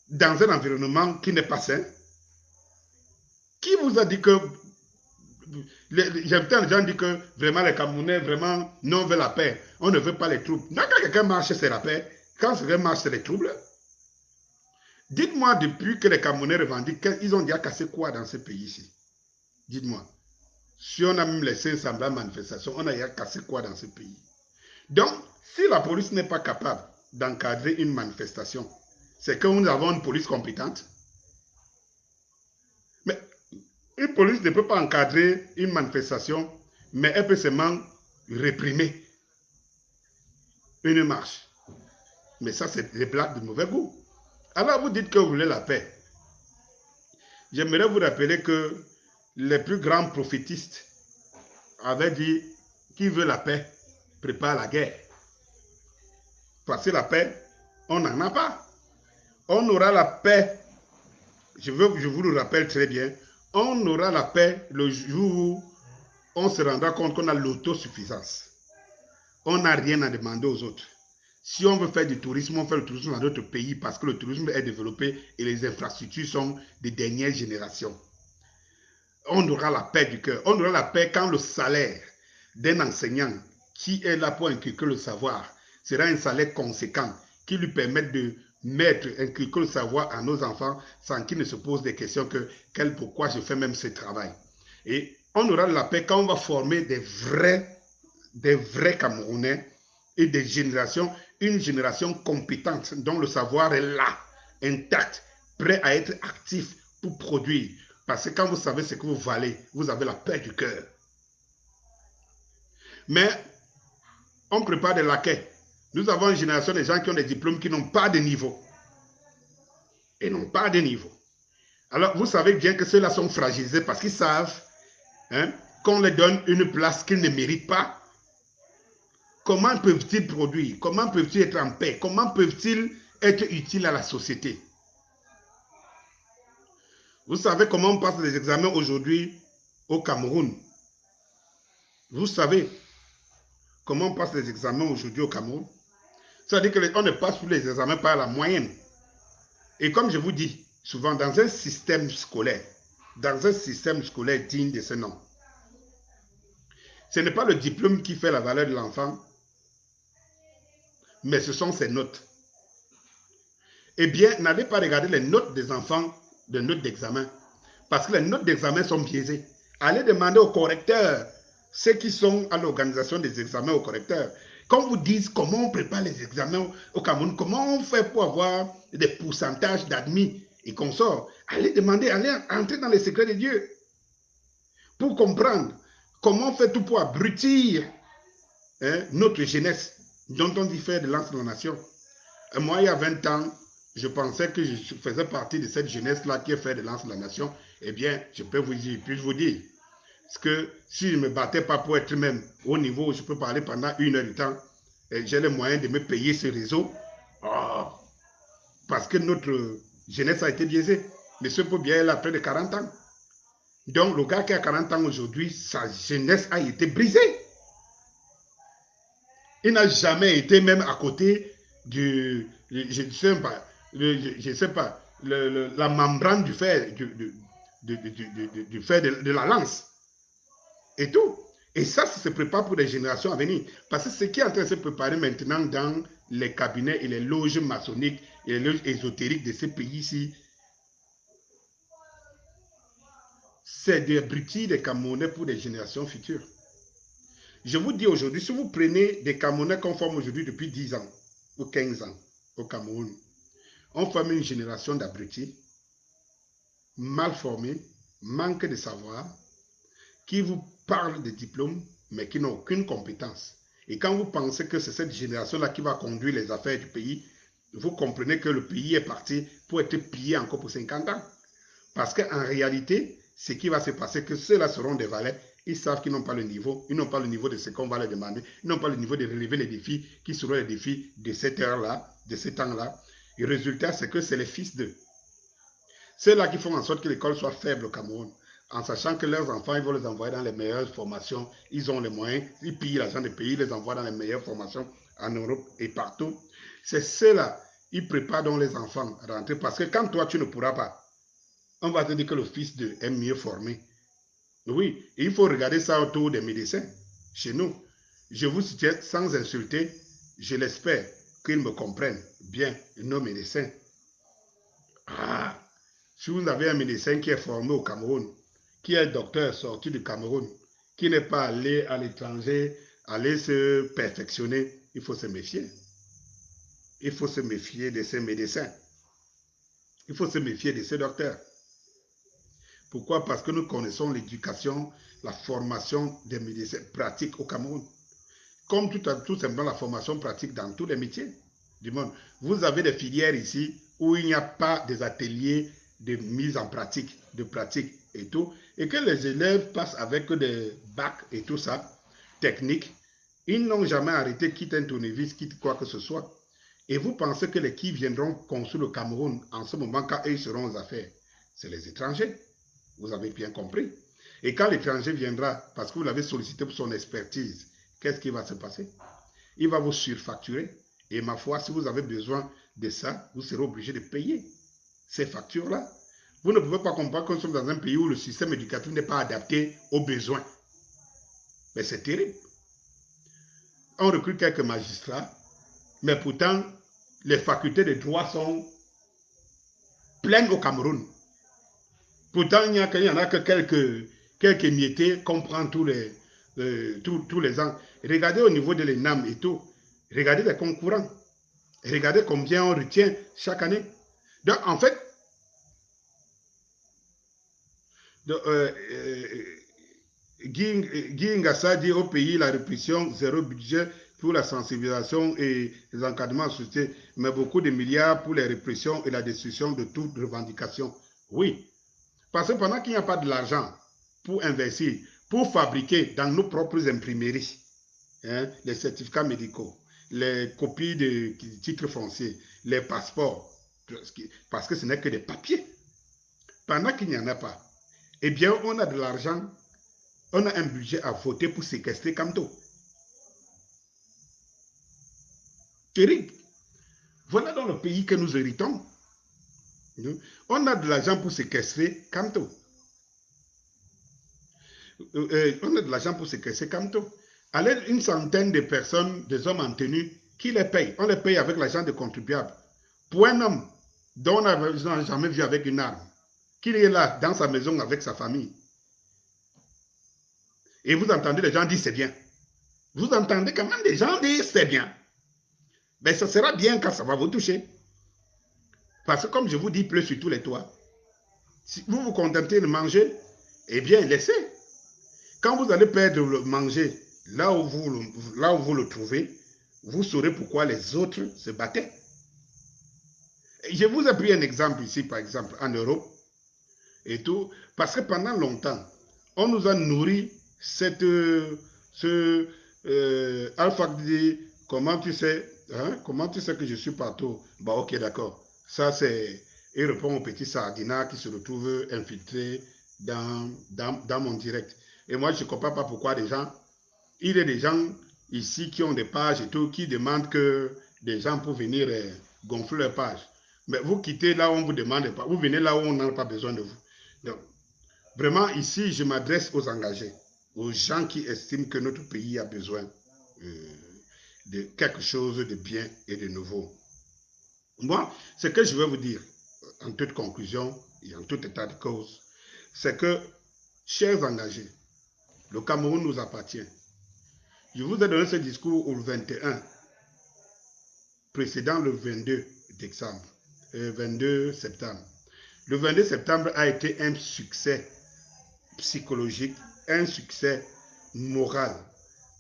dans un environnement qui n'est pas sain. Qui vous a dit que j'entends les gens dire que vraiment les Camerounais, vraiment, non, on veut la paix. On ne veut pas les troubles. Non, quand quelqu'un marche, c'est la paix. Quand quelqu'un marche, c'est les troubles. Dites-moi, depuis que les Camerounais revendiquent, ils ont déjà cassé quoi dans ce pays-ci? Dites-moi. Si on a même laissé semblant manifestation, on a déjà cassé quoi dans ce pays? Donc, si la police n'est pas capable d'encadrer une manifestation, c'est que nous avons une police compétente. Mais une police ne peut pas encadrer une manifestation, mais elle peut seulement réprimer une marche. Mais ça, c'est des blagues de mauvais goût. Alors, vous dites que vous voulez la paix. J'aimerais vous rappeler que les plus grands prophétistes avaient dit qui veut la paix prépare la guerre. Parce que la paix, on n'en a pas. On aura la paix, je vous le rappelle très bien, on aura la paix le jour où on se rendra compte qu'on a l'autosuffisance. On n'a rien à demander aux autres. Si on veut faire du tourisme, on fait le tourisme dans d'autres pays parce que le tourisme est développé et les infrastructures sont des dernières générations. On aura la paix du cœur. On aura la paix quand le salaire d'un enseignant qui est là pour inculquer le savoir sera un salaire conséquent qui lui permette de inculquer le savoir à nos enfants sans qu'ils ne se posent des questions que pourquoi je fais même ce travail. Et on aura la paix quand on va former des vrais Camerounais et des générations, une génération compétente dont le savoir est là, intact, prêt à être actif pour produire. Parce que quand vous savez ce que vous valez, vous avez la paix du cœur. Mais on prépare des laquais. Nous avons une génération de gens qui ont des diplômes qui n'ont pas de niveau. Et n'ont pas de niveau. Alors, vous savez bien que ceux-là sont fragilisés parce qu'ils savent qu'on leur donne une place qu'ils ne méritent pas. Comment peuvent-ils produire? Comment peuvent-ils être en paix? Comment peuvent-ils être utiles à la société? Vous savez comment on passe les examens aujourd'hui au Cameroun? Vous savez comment on passe les examens aujourd'hui au Cameroun? C'est-à-dire qu'on ne passe plus les examens par la moyenne. Et comme je vous dis, souvent dans un système scolaire digne de ce nom, ce n'est pas le diplôme qui fait la valeur de l'enfant, mais ce sont ses notes. Eh bien, n'allez pas regarder les notes des enfants de notes d'examen, parce que les notes d'examen sont biaisées. Allez demander aux correcteurs, ceux qui sont à l'organisation des examens aux correcteurs, qu'on vous dise comment on prépare les examens au Cameroun, comment on fait pour avoir des pourcentages d'admis et consorts. Allez demander, allez entrer dans les secrets de Dieu pour comprendre comment on fait tout pour abrutir notre jeunesse dont on dit faire de lance de la nation. Et moi, il y a 20 ans, je pensais que je faisais partie de cette jeunesse-là qui est fait de lance de la nation. Eh bien, je peux vous dire, puis-je vous dire, parce que si je ne me battais pas pour être même au niveau où je peux parler pendant 1 heure de temps, j'ai les moyens de me payer ce réseau, parce que notre jeunesse a été biaisée. Monsieur Pobier est là près de 40 ans. Donc, le gars qui a 40 ans aujourd'hui, sa jeunesse a été brisée. Il n'a jamais été même à côté du, je ne sais pas, la membrane du fer, du fer de la lance. Et tout. Et ça se prépare pour les générations à venir. Parce que ce qui est en train de se préparer maintenant dans les cabinets et les loges maçonniques et les loges ésotériques de ces pays-ci, c'est d'abrutir des Camerounais pour des générations futures. Je vous dis aujourd'hui, si vous prenez des Camerounais qu'on forme aujourd'hui depuis 10 ans ou 15 ans au Cameroun, on forme une génération d'abrutis, mal formés, manque de savoir, qui vous parlent de diplômes, mais qui n'ont aucune compétence. Et quand vous pensez que c'est cette génération-là qui va conduire les affaires du pays, vous comprenez que le pays est parti pour être pillé encore pour 50 ans. Parce qu'en réalité, ce qui va se passer, c'est que ceux-là seront des valets. Ils savent qu'ils n'ont pas le niveau. Ils n'ont pas le niveau de ce qu'on va leur demander. Ils n'ont pas le niveau de relever les défis qui seront les défis de cette heure-là, de ce temps-là. Et le résultat, c'est que c'est les fils d'eux. Ceux-là qui font en sorte que l'école soit faible au Cameroun, en sachant que leurs enfants, ils vont les envoyer dans les meilleures formations. Ils ont les moyens, ils pillent l'argent des pays, ils les envoient dans les meilleures formations en Europe et partout. C'est ceux-là, ils préparent donc les enfants à rentrer. Parce que quand toi, tu ne pourras pas, on va te dire que le fils d'eux est mieux formé. Oui, il faut regarder ça autour des médecins. Chez nous, je vous soutiens sans insulter, je l'espère qu'ils me comprennent bien, nos médecins. Ah, si vous avez un médecin qui est formé au Cameroun, qui est docteur sorti du Cameroun, qui n'est pas allé à l'étranger, aller se perfectionner, il faut se méfier. Il faut se méfier de ces médecins. Il faut se méfier de ces docteurs. Pourquoi? Parce que nous connaissons l'éducation, la formation des médecins pratiques au Cameroun. Comme tout simplement la formation pratique dans tous les métiers du monde. Vous avez des filières ici où il n'y a pas des ateliers de mise en pratique, de pratique et tout, et que les élèves passent avec des bacs et tout ça, techniques. Ils n'ont jamais arrêté, quitte un tournevis, quitte quoi que ce soit. Et vous pensez que les qui viendront construire le Cameroun en ce moment, quand ils seront aux affaires, c'est les étrangers. Vous avez bien compris. Et quand l'étranger viendra, parce que vous l'avez sollicité pour son expertise, qu'est-ce qui va se passer? Il va vous surfacturer. Et ma foi, si vous avez besoin de ça, vous serez obligé de payer ces factures-là. Vous ne pouvez pas comprendre que nous sommes dans un pays où le système éducatif n'est pas adapté aux besoins. Mais c'est terrible. On recrute quelques magistrats, mais pourtant, les facultés de droit sont pleines au Cameroun. Pourtant, il n'y en a que quelques miettés qu'on prend tous les ans. Regardez au niveau de l'ENAM et tout. Regardez les concurrents. Regardez combien on retient chaque année. Donc, en fait, Guy Ngassa dit au pays la répression, zéro budget pour la sensibilisation et les encadrements associés, mais beaucoup de milliards pour les répressions et la destruction de toute revendication. Oui, parce que pendant qu'il n'y a pas de l'argent pour investir, pour fabriquer dans nos propres imprimeries, les certificats médicaux, les copies de titres fonciers, les passeports, parce que ce n'est que des papiers. Pendant qu'il n'y en a pas, eh bien, on a de l'argent, on a un budget à voter pour séquestrer Camto. Terrible. Voilà dans le pays que nous héritons. On a de l'argent pour séquestrer Camto. On a de l'argent pour séquestrer Camto. Allez, une centaine de personnes, des hommes en tenue, qui les payent? On les paye avec l'argent des contribuables. Pour un homme dont on n'a jamais vu avec une arme, qui est là dans sa maison avec sa famille. Et vous entendez les gens dire c'est bien. Vous entendez quand même des gens dire c'est bien. Mais ça sera bien quand ça va vous toucher. Parce que comme je vous dis, il pleut sur tous les toits. Si vous vous contentez de manger, eh bien laissez. Quand vous allez perdre le manger là où vous le trouvez, vous saurez pourquoi les autres se battaient. Je vous ai pris un exemple ici, par exemple, en Europe, et tout, parce que pendant longtemps, on nous a nourri Alpha dit, comment tu sais que je suis partout? Bah ok, d'accord. Ça c'est, il répond au petit Sardina qui se retrouve infiltré dans mon direct. Et moi je ne comprends pas pourquoi il y a des gens ici qui ont des pages et tout, qui demandent que des gens pour venir gonfler leurs pages. Mais vous quittez là où on ne vous demande pas, vous venez là où on n'a pas besoin de vous. Donc, vraiment, ici, je m'adresse aux engagés, aux gens qui estiment que notre pays a besoin de quelque chose de bien et de nouveau. Moi, ce que je veux vous dire, en toute conclusion et en tout état de cause, c'est que, chers engagés, le Cameroun nous appartient. Je vous ai donné ce discours au 21, précédent le 22 septembre. Le 22 septembre a été un succès psychologique, un succès moral.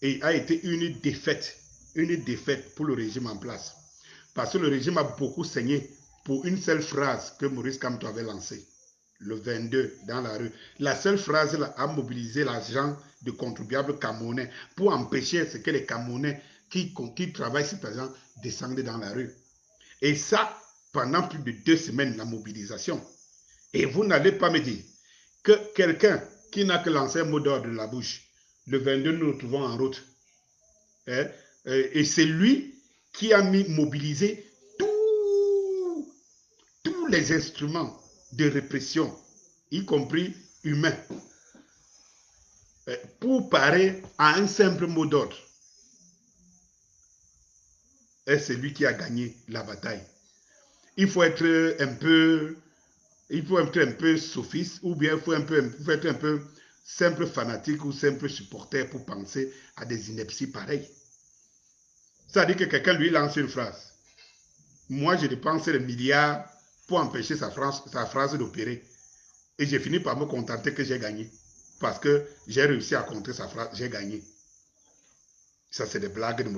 et a été une défaite pour le régime en place. Parce que le régime a beaucoup saigné pour une seule phrase que Maurice Kamto avait lancée, le 22, dans la rue. La seule phrase là, a mobilisé l'argent de contribuables camerounais pour empêcher ce que les Camerounais qui travaillent cet argent descendent dans la rue. Et ça, pendant plus de 2 semaines, la mobilisation. Et vous n'allez pas me dire que quelqu'un qui n'a que lancé un mot d'ordre de la bouche, le 22, nous nous trouvons en route. Et c'est lui qui a mobilisé tous les instruments de répression, y compris humains, pour parer à un simple mot d'ordre. Et c'est lui qui a gagné la bataille. Il faut être un peu sophiste, ou bien il faut être un peu simple fanatique ou simple supporter pour penser à des inepties pareilles. C'est-à-dire que quelqu'un lui lance une phrase. Moi, je dépense des milliards pour empêcher sa phrase d'opérer. Et j'ai fini par me contenter que j'ai gagné. Parce que j'ai réussi à contrer sa phrase, j'ai gagné. Ça, c'est des blagues de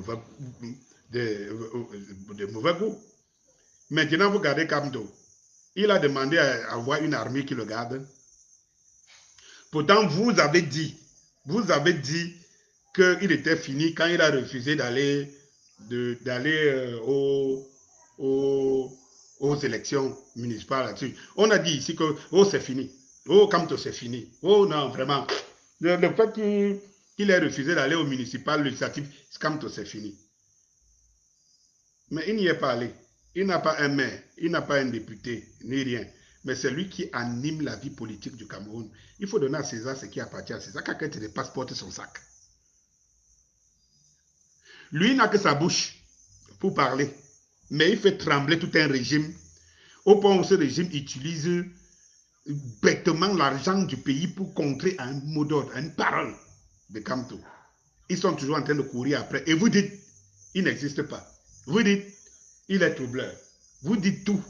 mauvais goût. Maintenant, vous regardez Kamto. Il a demandé à avoir une armée qui le garde. Pourtant, vous avez dit qu'il était fini quand il a refusé d'aller aux élections municipales là-dessus. On a dit ici que c'est fini. Oh, Kamto, c'est fini. Oh non, vraiment. Le fait qu'il ait refusé d'aller au municipal législatif, Kamto, c'est fini. Mais il n'y est pas allé. Il n'a pas un maire, il n'a pas un député, ni rien. Mais c'est lui qui anime la vie politique du Cameroun. Il faut donner à César ce qui appartient à César. Quelqu'un te dépasse, porte son sac. Lui n'a que sa bouche pour parler. Mais il fait trembler tout un régime. Au point où ce régime utilise bêtement l'argent du pays pour contrer un mot d'ordre, une parole de Kamto. Ils sont toujours en train de courir après. Et vous dites, il n'existe pas. Vous dites, il est troubleur. Vous dites tout,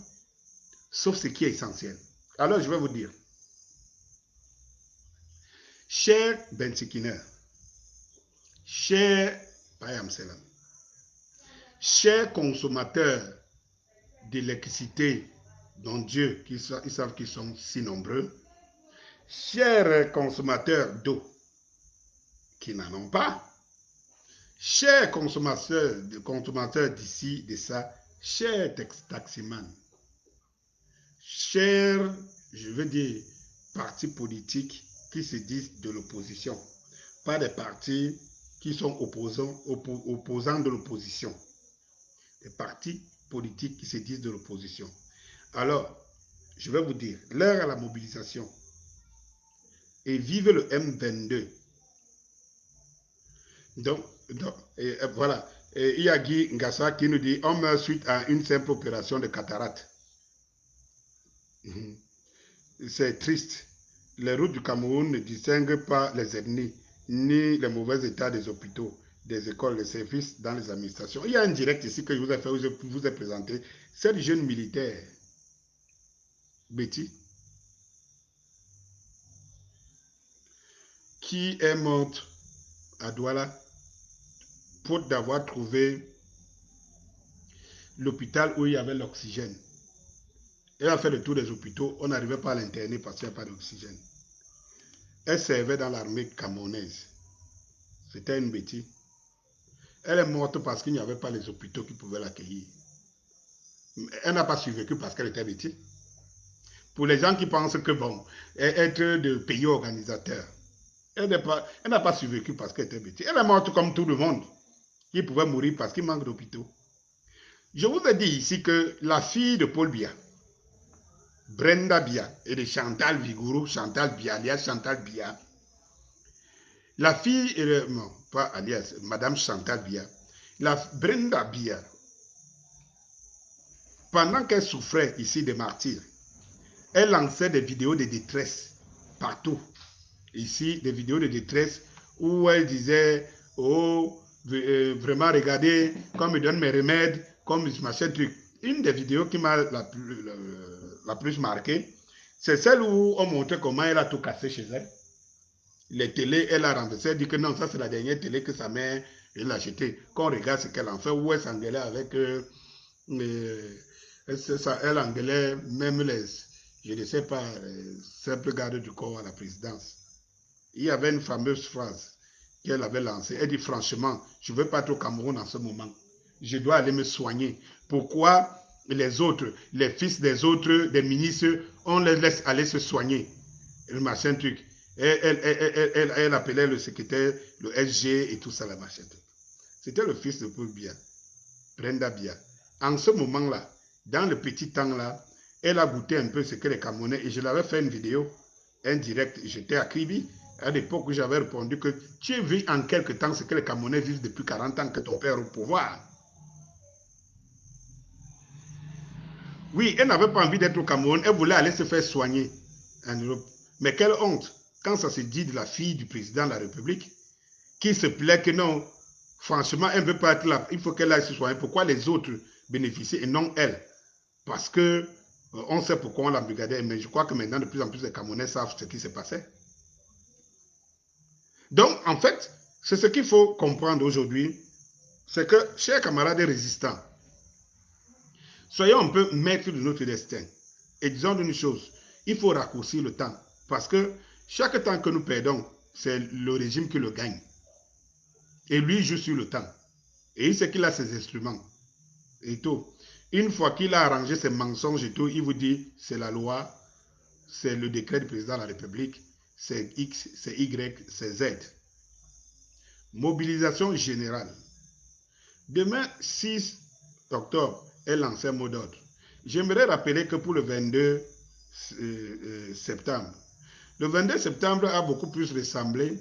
sauf ce qui est essentiel. Alors, je vais vous dire, cher Bensikiner, cher Payam Selam, chers consommateurs d'électricité, dont Dieu, ils savent qu'ils sont si nombreux, chers consommateurs d'eau, qui n'en ont pas, chers consommateurs d'ici, de ça, chers taximans, chers, je veux dire, partis politiques qui se disent de l'opposition, pas des partis qui sont opposants de l'opposition, des partis politiques qui se disent de l'opposition. Alors, je vais vous dire, l'heure à la mobilisation, et vive le M22. Donc voilà, et il y a Guy Ngassa qui nous dit, on meurt suite à une simple opération de cataracte. C'est triste. Les routes du Cameroun ne distinguent pas les ethnies, ni les mauvais états des hôpitaux, des écoles, des services dans les administrations. Il y a un direct ici que je vous ai fait, où je vous ai présenté. Cette jeune militaire, Betty, qui est morte à Douala, faute d'avoir trouvé l'hôpital où il y avait l'oxygène. Elle a fait le tour des hôpitaux, on n'arrivait pas à l'interner parce qu'il n'y a pas d'oxygène. Elle servait dans l'armée camerounaise. C'était une bêtise. Elle est morte parce qu'il n'y avait pas les hôpitaux qui pouvaient l'accueillir. Elle n'a pas survécu parce qu'elle était bêtise. Pour les gens qui pensent que, bon, être de pays organisateur, elle n'a pas survécu parce qu'elle était bêtise. Elle est morte comme tout le monde. Il pouvait mourir parce qu'il manque d'hôpitaux. Je vous ai dit ici que la fille de Paul Biya, Brenda Biya, et de Chantal Vigouroux, Chantal Biya, alias Chantal Biya, la fille, non, pas alias, Madame Chantal Biya, la Brenda Biya, pendant qu'elle souffrait ici des martyrs, elle lançait des vidéos de détresse partout. Ici, des vidéos de détresse où elle disait, oh, vraiment, regardez, comme il donne mes remèdes, comme machin truc. Une des vidéos qui m'a la plus marquée, c'est celle où on montrait comment elle a tout cassé chez elle. Les télés, elle a renversé, elle dit que non, ça c'est la dernière télé que sa mère l'a achetée. Quand on regarde ce qu'elle en fait, où elle s'engueulait avec... elle engueulait même les, je ne sais pas, les simples gardes du corps à la présidence. Il y avait une fameuse phrase qu'elle avait lancée. Elle dit franchement, je ne veux pas être au Cameroun en ce moment. Je dois aller me soigner. Pourquoi les autres, les fils des autres, des ministres, on les laisse aller se soigner? Le machin truc. Elle appelait le secrétaire, le SG et tout ça, le machin truc. C'était le fils de Paul Biya, Brenda Biya. En ce moment-là, dans le petit temps-là, elle a goûté un peu ce que les Camerounais, et je l'avais fait une vidéo, un direct, j'étais à Kribi, à l'époque où j'avais répondu que tu vis en quelque temps ce que les Camerounais vivent depuis 40 ans que ton père est au pouvoir. Oui, elle n'avait pas envie d'être au Cameroun, elle voulait aller se faire soigner en Europe. Mais quelle honte quand ça se dit de la fille du président de la République qui se plaît que non, franchement, elle ne veut pas être là, il faut qu'elle aille se soigner. Pourquoi les autres bénéficient et non elle? Parce que on sait pourquoi on l'a brigadier, mais je crois que maintenant de plus en plus les Camerounais savent ce qui se passait. Donc, en fait, c'est ce qu'il faut comprendre aujourd'hui, c'est que, chers camarades résistants, soyons un peu maîtres de notre destin. Et disons une chose, il faut raccourcir le temps. Parce que chaque temps que nous perdons, c'est le régime qui le gagne. Et lui joue sur le temps. Et il sait qu'il a ses instruments. Et tout. Une fois qu'il a arrangé ses mensonges et tout, il vous dit, c'est la loi, c'est le décret du président de la République, c'est X, c'est Y, c'est Z. Mobilisation générale. Demain, 6 octobre, est lancé un mot d'ordre. J'aimerais rappeler que pour le 22 septembre, le 22 septembre a beaucoup plus ressemblé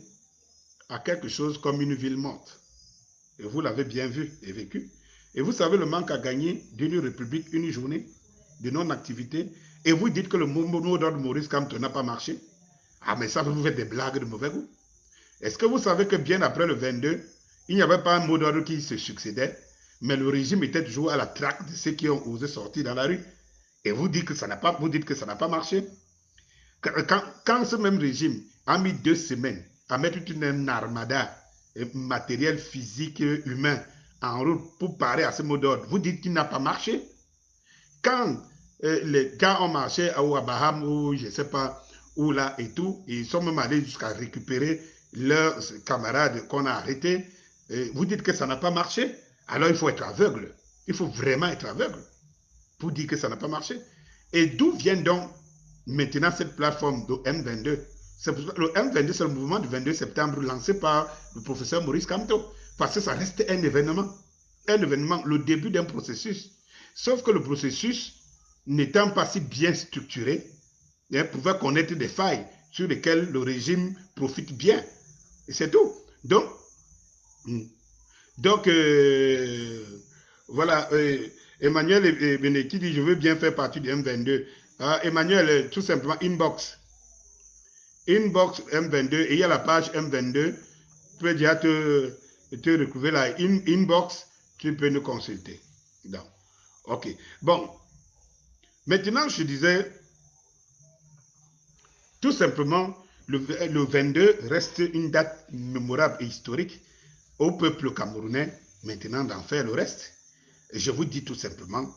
à quelque chose comme une ville morte. Et vous l'avez bien vu et vécu. Et vous savez le manque à gagner d'une république, une journée de non-activité. Et vous dites que le mot d'ordre Maurice Kamto n'a pas marché. Ah, mais ça, vous faites des blagues de mauvais goût. Est-ce que vous savez que bien après le 22, il n'y avait pas un mot d'ordre qui se succédait, mais le régime était toujours à la traque de ceux qui ont osé sortir dans la rue. Et vous dites que ça n'a pas marché. Quand ce même régime a mis 2 semaines à mettre une armada matériel, physique, humain en route pour parer à ce mot d'ordre, vous dites qu'il n'a pas marché. Quand les gars ont marché à Baham ou je ne sais pas où là et tout, ils sont même allés jusqu'à récupérer leurs camarades qu'on a arrêtés, vous dites que ça n'a pas marché. Alors il faut être aveugle. Il faut vraiment être aveugle pour dire que ça n'a pas marché. Et d'où vient donc maintenant cette plateforme de M22? Le M22, c'est le mouvement du 22 septembre lancé par le professeur Maurice Kamto. Parce que ça reste un événement, le début d'un processus. Sauf que le processus, n'étant pas si bien structuré, pouvait connaître des failles sur lesquelles le régime profite bien. Et c'est tout. Donc voilà, Emmanuel Beneki dit, je veux bien faire partie du M22. Emmanuel, tout simplement, inbox M22, et il y a la page M22, tu peux déjà te retrouver là, inbox, tu peux nous consulter. Donc, ok. Bon, maintenant, je disais, tout simplement, le 22 reste une date mémorable et historique au peuple camerounais, maintenant d'en faire le reste. Et je vous dis tout simplement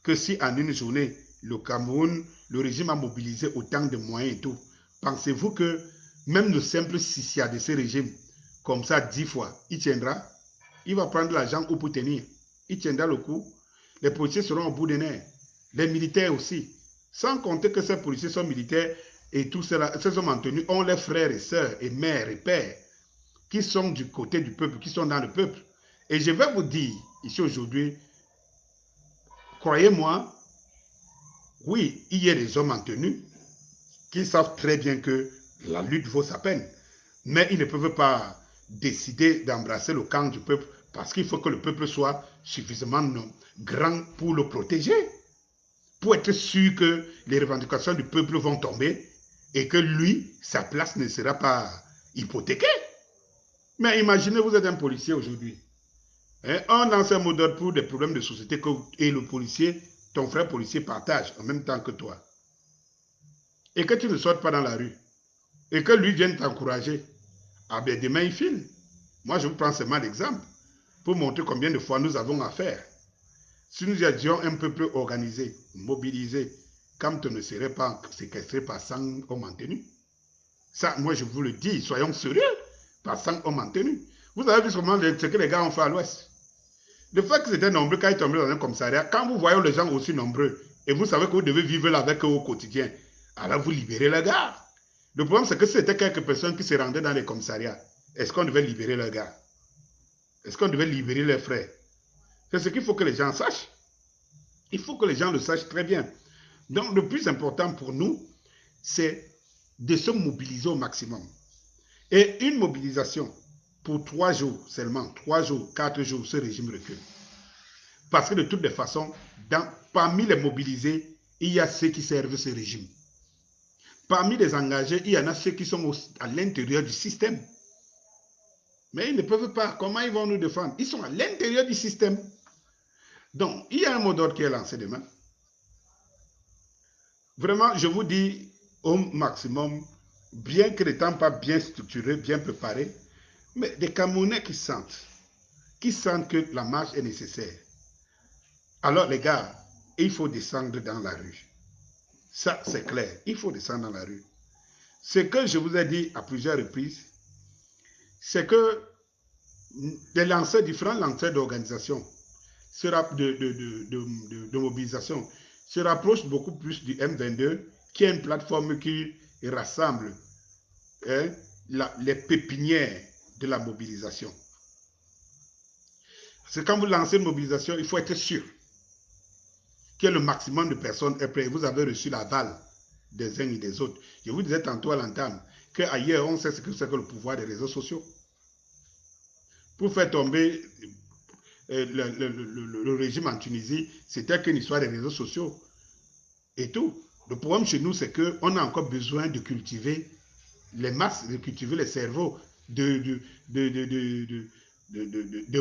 que si en une journée, le Cameroun, le régime a mobilisé autant de moyens et tout, pensez-vous que même le simple Sissia de ce régime, comme ça 10 fois, il tiendra? Il va prendre l'argent pour tenir. Il tiendra le coup. Les policiers seront au bout des nerfs. Les militaires aussi. Sans compter que ces policiers sont militaires et tous ces hommes en tenue ont les frères et sœurs et mères et pères qui sont du côté du peuple, qui sont dans le peuple. Et je vais vous dire, ici aujourd'hui, croyez-moi, oui, il y a des hommes en tenue qui savent très bien que la lutte vaut sa peine. Mais ils ne peuvent pas décider d'embrasser le camp du peuple parce qu'il faut que le peuple soit suffisamment grand pour le protéger, pour être sûr que les revendications du peuple vont tomber et que lui, sa place ne sera pas hypothéquée. Mais imaginez, vous êtes un policier aujourd'hui. On lance un mot d'ordre pour des problèmes de société et le policier, ton frère policier partage en même temps que toi. Et que tu ne sortes pas dans la rue. Et que lui vienne t'encourager. Ah bien, demain, il file. Moi, je vous prends seulement l'exemple pour montrer combien de fois nous avons à faire. Si nous étions un peu plus organisés, mobilisés, quand on ne serait pas séquestré par 100 hommes en tenue. Ça, moi, je vous le dis, soyons sérieux, par 100 hommes en tenue. Vous avez vu ce que les gars ont fait à l'Ouest. Le fait que c'était nombreux, quand ils tombaient dans un commissariat, quand vous voyez les gens aussi nombreux, et vous savez que vous devez vivre là avec eux au quotidien, alors vous libérez les gars. Le problème, c'est que si c'était quelques personnes qui se rendaient dans les commissariats, est-ce qu'on devait libérer les gars? Est-ce qu'on devait libérer les frères? C'est ce qu'il faut que les gens sachent. Il faut que les gens le sachent très bien. Donc, le plus important pour nous, c'est de se mobiliser au maximum. Et une mobilisation pour 3 jours seulement, 3 jours, 4 jours, ce régime recule. Parce que de toutes les façons, parmi les mobilisés, il y a ceux qui servent ce régime. Parmi les engagés, il y en a ceux qui sont à l'intérieur du système. Mais ils ne peuvent pas. Comment ils vont nous défendre? Ils sont à l'intérieur du système. Donc, il y a un mot d'ordre qui est lancé demain. Vraiment, je vous dis au maximum, bien que n'étant pas bien structuré, bien préparé, mais des Camerounais qui sentent que la marche est nécessaire. Alors les gars, il faut descendre dans la rue. Ça, c'est clair. Il faut descendre dans la rue. Ce que je vous ai dit à plusieurs reprises, c'est que les lanceurs, différents lanceurs d'organisation, de mobilisation, se rapprochent beaucoup plus du M22, qui est une plateforme qui rassemble les pépinières de la mobilisation. Parce que quand vous lancez une mobilisation, il faut être sûr que le maximum de personnes est prêt. Vous avez reçu l'aval des uns et des autres. Je vous disais tantôt à l'entame qu'ailleurs, on sait ce que c'est que le pouvoir des réseaux sociaux. Pour faire tomber le régime en Tunisie, c'était qu'une histoire des réseaux sociaux et tout. Le problème chez nous, c'est qu'on a encore besoin de cultiver les masses, de cultiver les cerveaux, de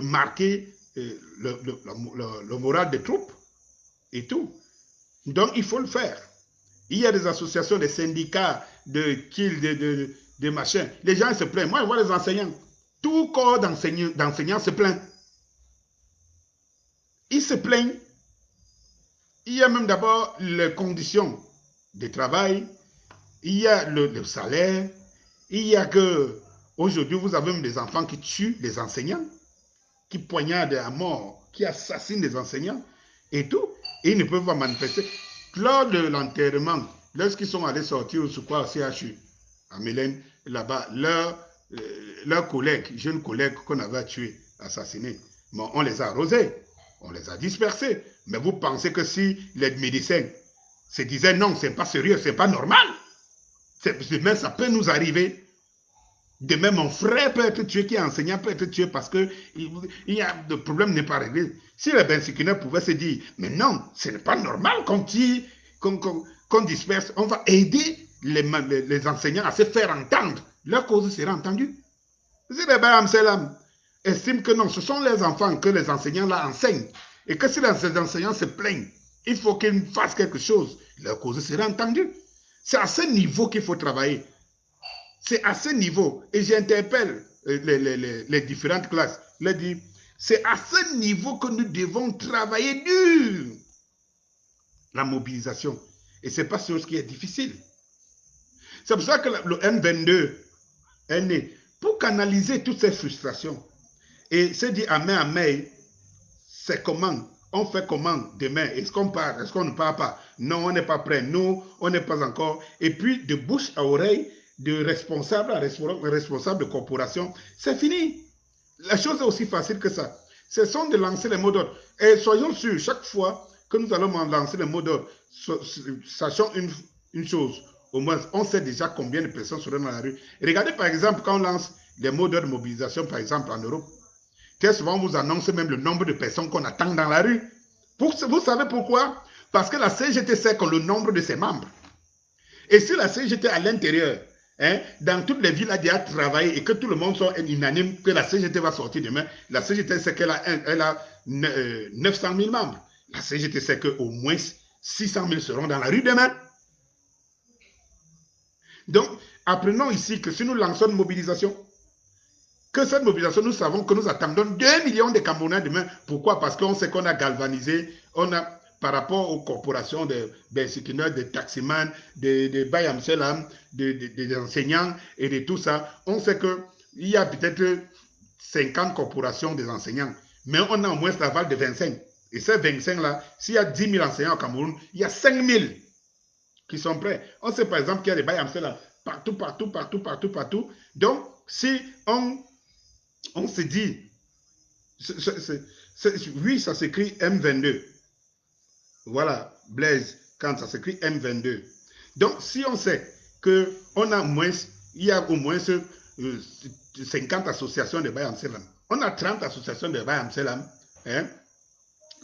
marquer le moral des troupes et tout. Donc, il faut le faire. Il y a des associations, des syndicats, de machins. Les gens se plaignent. Moi, je vois les enseignants. Tout corps d'enseignants se plaint. Ils se plaignent. Il y a même d'abord les conditions de travail. Il y a le salaire. Il y a que, aujourd'hui, vous avez même des enfants qui tuent les enseignants, qui poignardent à mort, qui assassinent les enseignants et tout. Et ils ne peuvent pas manifester. Lors de l'enterrement, lorsqu'ils sont allés sortir au CHU, à Mélène, là-bas, leurs collègues, jeunes collègues qu'on avait tués, assassinés, bon, on les a arrosés, on les a dispersés. Mais vous pensez que si les médecins se disaient non, c'est pas sérieux, c'est pas normal, demain ça peut nous arriver. Demain, mon frère peut être tué, qui est enseignant peut être tué parce que le problème n'est pas réglé. Si les Bensikina pouvaient se dire, mais non, ce n'est pas normal qu'on disperse, on va aider les enseignants à se faire entendre. Leur cause sera entendue. Si les Bahamselam estiment que non, ce sont les enfants que les enseignants là enseignent, et que si les enseignants se plaignent, il faut qu'ils fassent quelque chose, leur cause sera entendue. C'est à ce niveau qu'il faut travailler. C'est à ce niveau, et j'interpelle les différentes classes, leur dis, c'est à ce niveau que nous devons travailler dur. La mobilisation. Et ce n'est pas chose qui est difficile. C'est pour ça que le M22 est né, pour canaliser toutes ces frustrations. Et se dire à main, c'est comment, on fait comment demain, est-ce qu'on part, est-ce qu'on ne part pas? Non, on n'est pas prêt, nous, on n'est pas encore. Et puis, de bouche à oreille, de responsable à responsable de corporation, c'est fini. La chose est aussi facile que ça. Ce sont de lancer les mots d'ordre. Et soyons sûrs, chaque fois que nous allons lancer les mots d'ordre, sachant une chose, au moins, on sait déjà combien de personnes seront dans la rue. Et regardez par exemple, quand on lance les mots d'ordre de mobilisation, par exemple en Europe, très souvent on vous annonce même le nombre de personnes qu'on attend dans la rue. Vous savez pourquoi? Parce que la CGT sait que le nombre de ses membres. Et si la CGT à l'intérieur, dans toutes les villes a déjà travaillé et que tout le monde soit unanime que la CGT va sortir demain, la CGT sait qu'elle a 900 000 membres. La CGT sait qu'au moins 600 000 seront dans la rue demain. Donc, apprenons ici que si nous lançons une mobilisation, que cette mobilisation, nous savons que nous attendons 2 millions de Camerounais demain. Pourquoi? Parce qu'on sait qu'on a galvanisé, on a, par rapport aux corporations de Bensikina, des taximans, de Bayam Selam, des enseignants et de tout ça, on sait qu'il y a peut-être 50 corporations des enseignants, mais on a au moins l'aval de 25. Et ces 25-là, s'il y a 10 000 enseignants au Cameroun, il y a 5 000 qui sont prêts. On sait par exemple qu'il y a des Bayam Selam partout, partout, partout, partout, partout. Donc, si on se dit, oui, ça s'écrit M22. Voilà, Blaise, quand ça s'écrit M22. Donc, si on sait qu'on a moins, il y a au moins 50 associations de Bayam Selam, on a 30 associations de Bayam Selam, hein?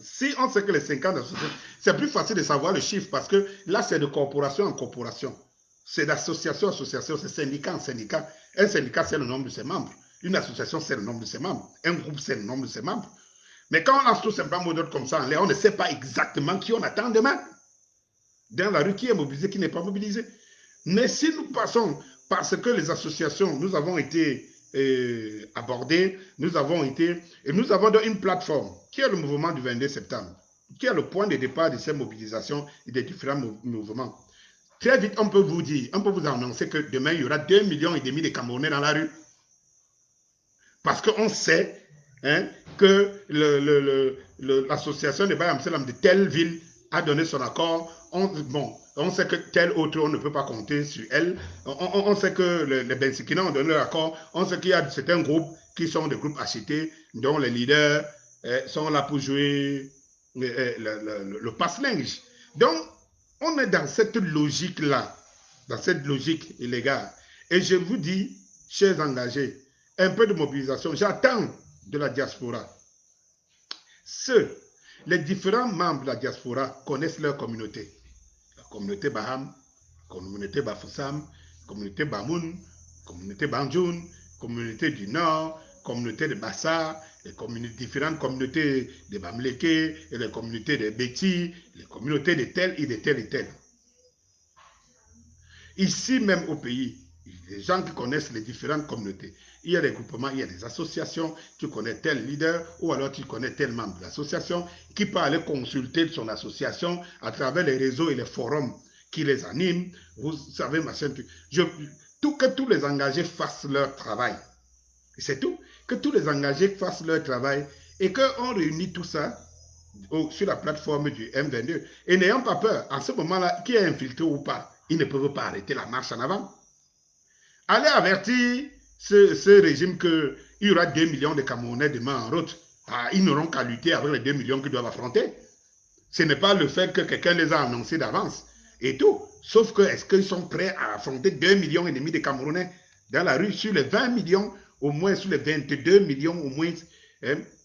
Si on sait que les 50 associations, c'est plus facile de savoir le chiffre parce que là, c'est de corporation en corporation. C'est d'association en association, c'est syndicat en syndicat. Un syndicat, c'est le nombre de ses membres. Une association, c'est le nombre de ses membres. Un groupe, c'est le nombre de ses membres. Mais quand on lance tout simplement d'autres comme ça en l'air, on ne sait pas exactement qui on attend demain. Dans la rue, qui est mobilisé, qui n'est pas mobilisé. Mais si nous passons parce que les associations, nous avons été abordés, nous avons donc une plateforme qui est le mouvement du 22 septembre, qui est le point de départ de ces mobilisations et des différents mouvements. Très vite, on peut vous dire, on peut vous annoncer que demain, il y aura 2,5 millions de Camerounais dans la rue. Parce qu'on sait que l'association de Bayam Selam de telle ville a donné son accord. On sait que telle autre, on ne peut pas compter sur elle. On sait que les Bensikina ont donné leur accord. On sait qu'il y a certains groupes qui sont des groupes achetés, dont les leaders sont là pour jouer le passe-linge. Donc, on est dans cette logique-là, dans cette logique illégale. Et je vous dis, chers engagés, un peu de mobilisation. J'attends de la diaspora. Les différents membres de la diaspora connaissent leur communauté. La communauté Baham, communauté Bafoussam, communauté Bamoun, communauté Banjoun, communauté du Nord, communauté de Bassa, les différentes communautés de Bamleke, et les communautés de Beti, les communautés de tel et de tel et tel. Ici même au pays, les gens qui connaissent les différentes communautés, il y a des groupements, il y a des associations, tu connais tel leader ou alors tu connais tel membre de l'association qui peut aller consulter son association à travers les réseaux et les forums qui les animent. Vous savez, machin, que tous les engagés fassent leur travail. C'est tout. Que tous les engagés fassent leur travail et qu'on réunit tout ça sur la plateforme du M22. Et n'ayons pas peur, en ce moment-là, qui est infiltré ou pas, ils ne peuvent pas arrêter la marche en avant. Allez avertir ce régime qu'il y aura 2 millions de Camerounais demain en route. Ah, ils n'auront qu'à lutter avec les 2 millions qu'ils doivent affronter. Ce n'est pas le fait que quelqu'un les a annoncés d'avance et tout. Sauf que est-ce qu'ils sont prêts à affronter 2,5 millions de Camerounais dans la rue sur les 20 millions, au moins sur les 22 millions au moins,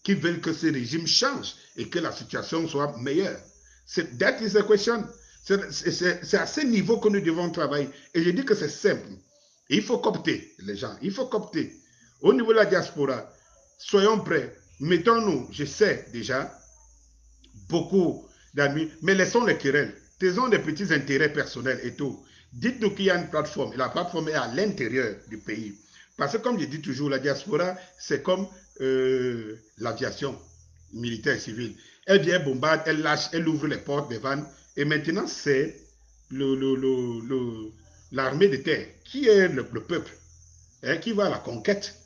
qui veulent que ce régime change et que la situation soit meilleure. That is the question. C'est à ce niveau que nous devons travailler. Et je dis que c'est simple. Il faut coopter les gens. Il faut coopter. Au niveau de la diaspora, soyons prêts. Mettons-nous, je sais déjà, beaucoup d'amis, mais laissons les querelles. Taisons des petits intérêts personnels et tout. Dites-nous qu'il y a une plateforme. Et la plateforme est à l'intérieur du pays. Parce que comme je dis toujours, la diaspora, c'est comme l'aviation militaire et civile. Elle vient, bombarde, elle lâche, elle ouvre les portes des vannes. Et maintenant, c'est l'armée de terre qui est le peuple, qui va à la conquête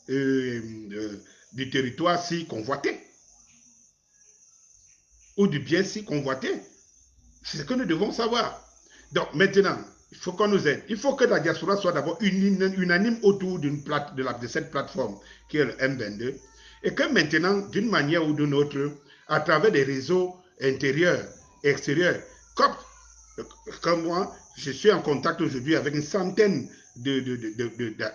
du territoire si convoité, ou du bien si convoité. C'est ce que nous devons savoir. Donc maintenant, il faut qu'on nous aide. Il faut que la diaspora soit d'abord unanime autour de cette plateforme qui est le M22, et que maintenant, d'une manière ou d'une autre, à travers des réseaux intérieurs et extérieurs, comme moi, je suis en contact aujourd'hui avec une centaine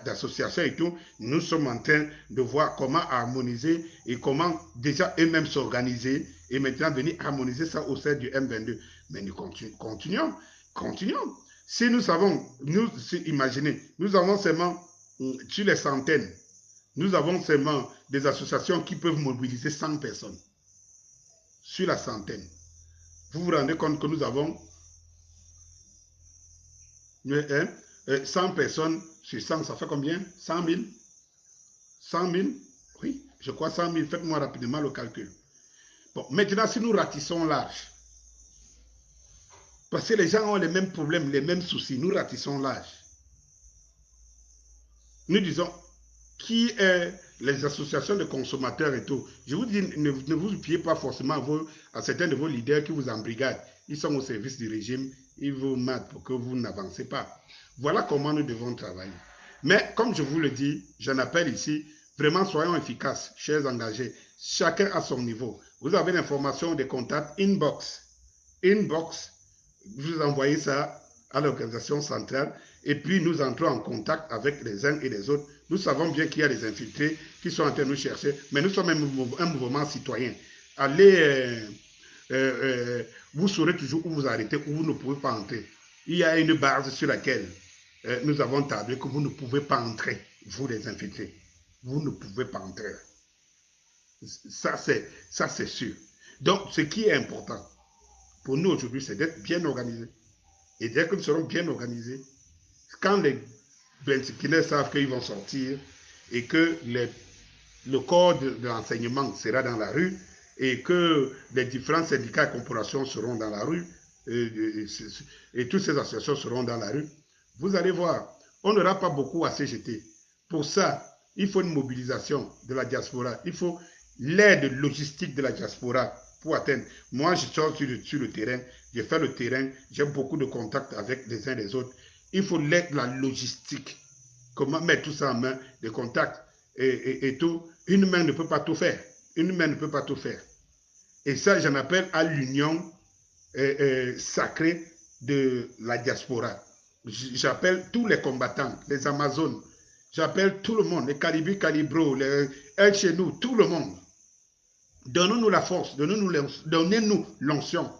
d'associations et tout. Nous sommes en train de voir comment harmoniser et comment déjà eux-mêmes s'organiser et maintenant venir harmoniser ça au sein du M22. Mais nous continuons. Si nous savons, imaginez, nous avons seulement sur les centaines, nous avons seulement des associations qui peuvent mobiliser 100 personnes. Sur la centaine. Vous vous rendez compte que nous avons 100 personnes sur 100, ça fait combien? 100 000? 100 000, oui, je crois 100 000, faites-moi rapidement le calcul. Bon, maintenant, si nous ratissons large, parce que les gens ont les mêmes problèmes, les mêmes soucis, nous ratissons large. Nous disons, qui est les associations de consommateurs et tout. Je vous dis, ne vous fiez pas forcément à certains de vos leaders qui vous embrigadent. Ils sont au service du régime, ils vous matent pour que vous n'avancez pas. Voilà comment nous devons travailler. Mais comme je vous le dis, j'en appelle ici, vraiment soyons efficaces, chers engagés. Chacun à son niveau. Vous avez l'information des contacts inbox. Inbox, vous envoyez ça à l'organisation centrale et puis nous entrons en contact avec les uns et les autres. Nous savons bien qu'il y a des infiltrés qui sont en train de nous chercher, mais nous sommes un mouvement citoyen. Allez, vous saurez toujours où vous arrêtez, où vous ne pouvez pas entrer. Il y a une base sur laquelle nous avons tablé que vous ne pouvez pas entrer, vous les infiltrés. Vous ne pouvez pas entrer. Ça, c'est sûr. Donc, ce qui est important pour nous aujourd'hui, c'est d'être bien organisés. Et dès que nous serons bien organisés, quand les Bensikines savent qu'ils vont sortir et que le corps de l'enseignement sera dans la rue et que les différents syndicats et corporations seront dans la rue et toutes ces associations seront dans la rue, vous allez voir, on n'aura pas beaucoup à se jeter. Pour ça, il faut une mobilisation de la diaspora. Il faut l'aide logistique de la diaspora pour atteindre. Moi, je sors sur le terrain, je fais le terrain, j'ai beaucoup de contacts avec les uns et les autres. Il faut l'aide, la logistique. Comment mettre tout ça en main, des contacts et tout. Une main ne peut pas tout faire. Une main ne peut pas tout faire. Et ça, j'en appelle à l'union sacrée de la diaspora. J'appelle tous les combattants, les Amazones. J'appelle tout le monde, les Calibri, Calibro, les El Chenou, tout le monde. Donnons-nous la force, donnez-nous l'onction.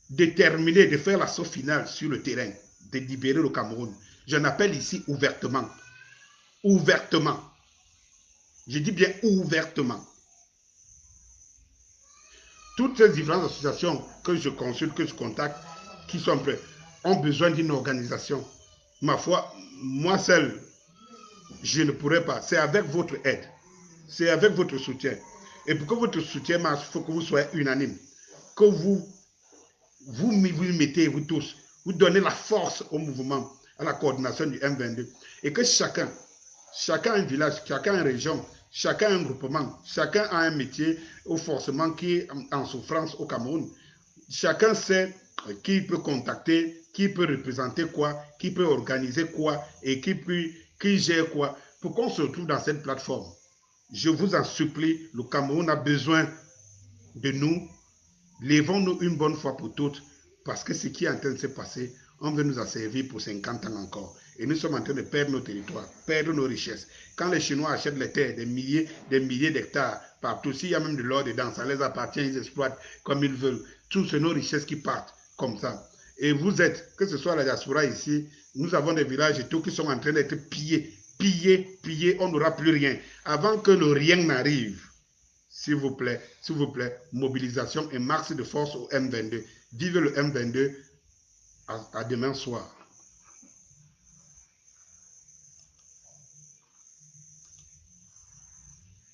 Déterminés de faire l'assaut final sur le terrain, de libérer le Cameroun. J'en appelle ici ouvertement. Ouvertement. Je dis bien ouvertement. Toutes ces différentes associations que je consulte, que je contacte, qui sont prêtes, ont besoin d'une organisation. Ma foi, moi seul, je ne pourrais pas. C'est avec votre aide. C'est avec votre soutien. Et pour que votre soutien marche, il faut que vous soyez unanime. Que vous mettez, vous tous, vous donnez la force au mouvement, à la coordination du M22. Et que chacun a un village, chacun a une région, chacun a un groupement, chacun a un métier ou forcément qui est en souffrance au Cameroun. Chacun sait qui peut contacter, qui peut représenter quoi, qui peut organiser quoi et qui gère quoi pour qu'on se retrouve dans cette plateforme. Je vous en supplie, le Cameroun a besoin de nous. Lèvons-nous une bonne fois pour toutes, parce que ce qui est en train de se passer, on veut nous en servir pour 50 ans encore. Et nous sommes en train de perdre nos territoires, perdre nos richesses. Quand les Chinois achètent les terres, des milliers d'hectares partout, s'il y a même de l'or dedans, ça les appartient, ils exploitent comme ils veulent. Toutes ces nos richesses qui partent comme ça. Et vous êtes, que ce soit la diaspora ici, nous avons des villages et tout qui sont en train d'être pillés, on n'aura plus rien. Avant que le rien n'arrive, s'il vous plaît, mobilisation et marche de force au M22. Vive le M22 à demain soir.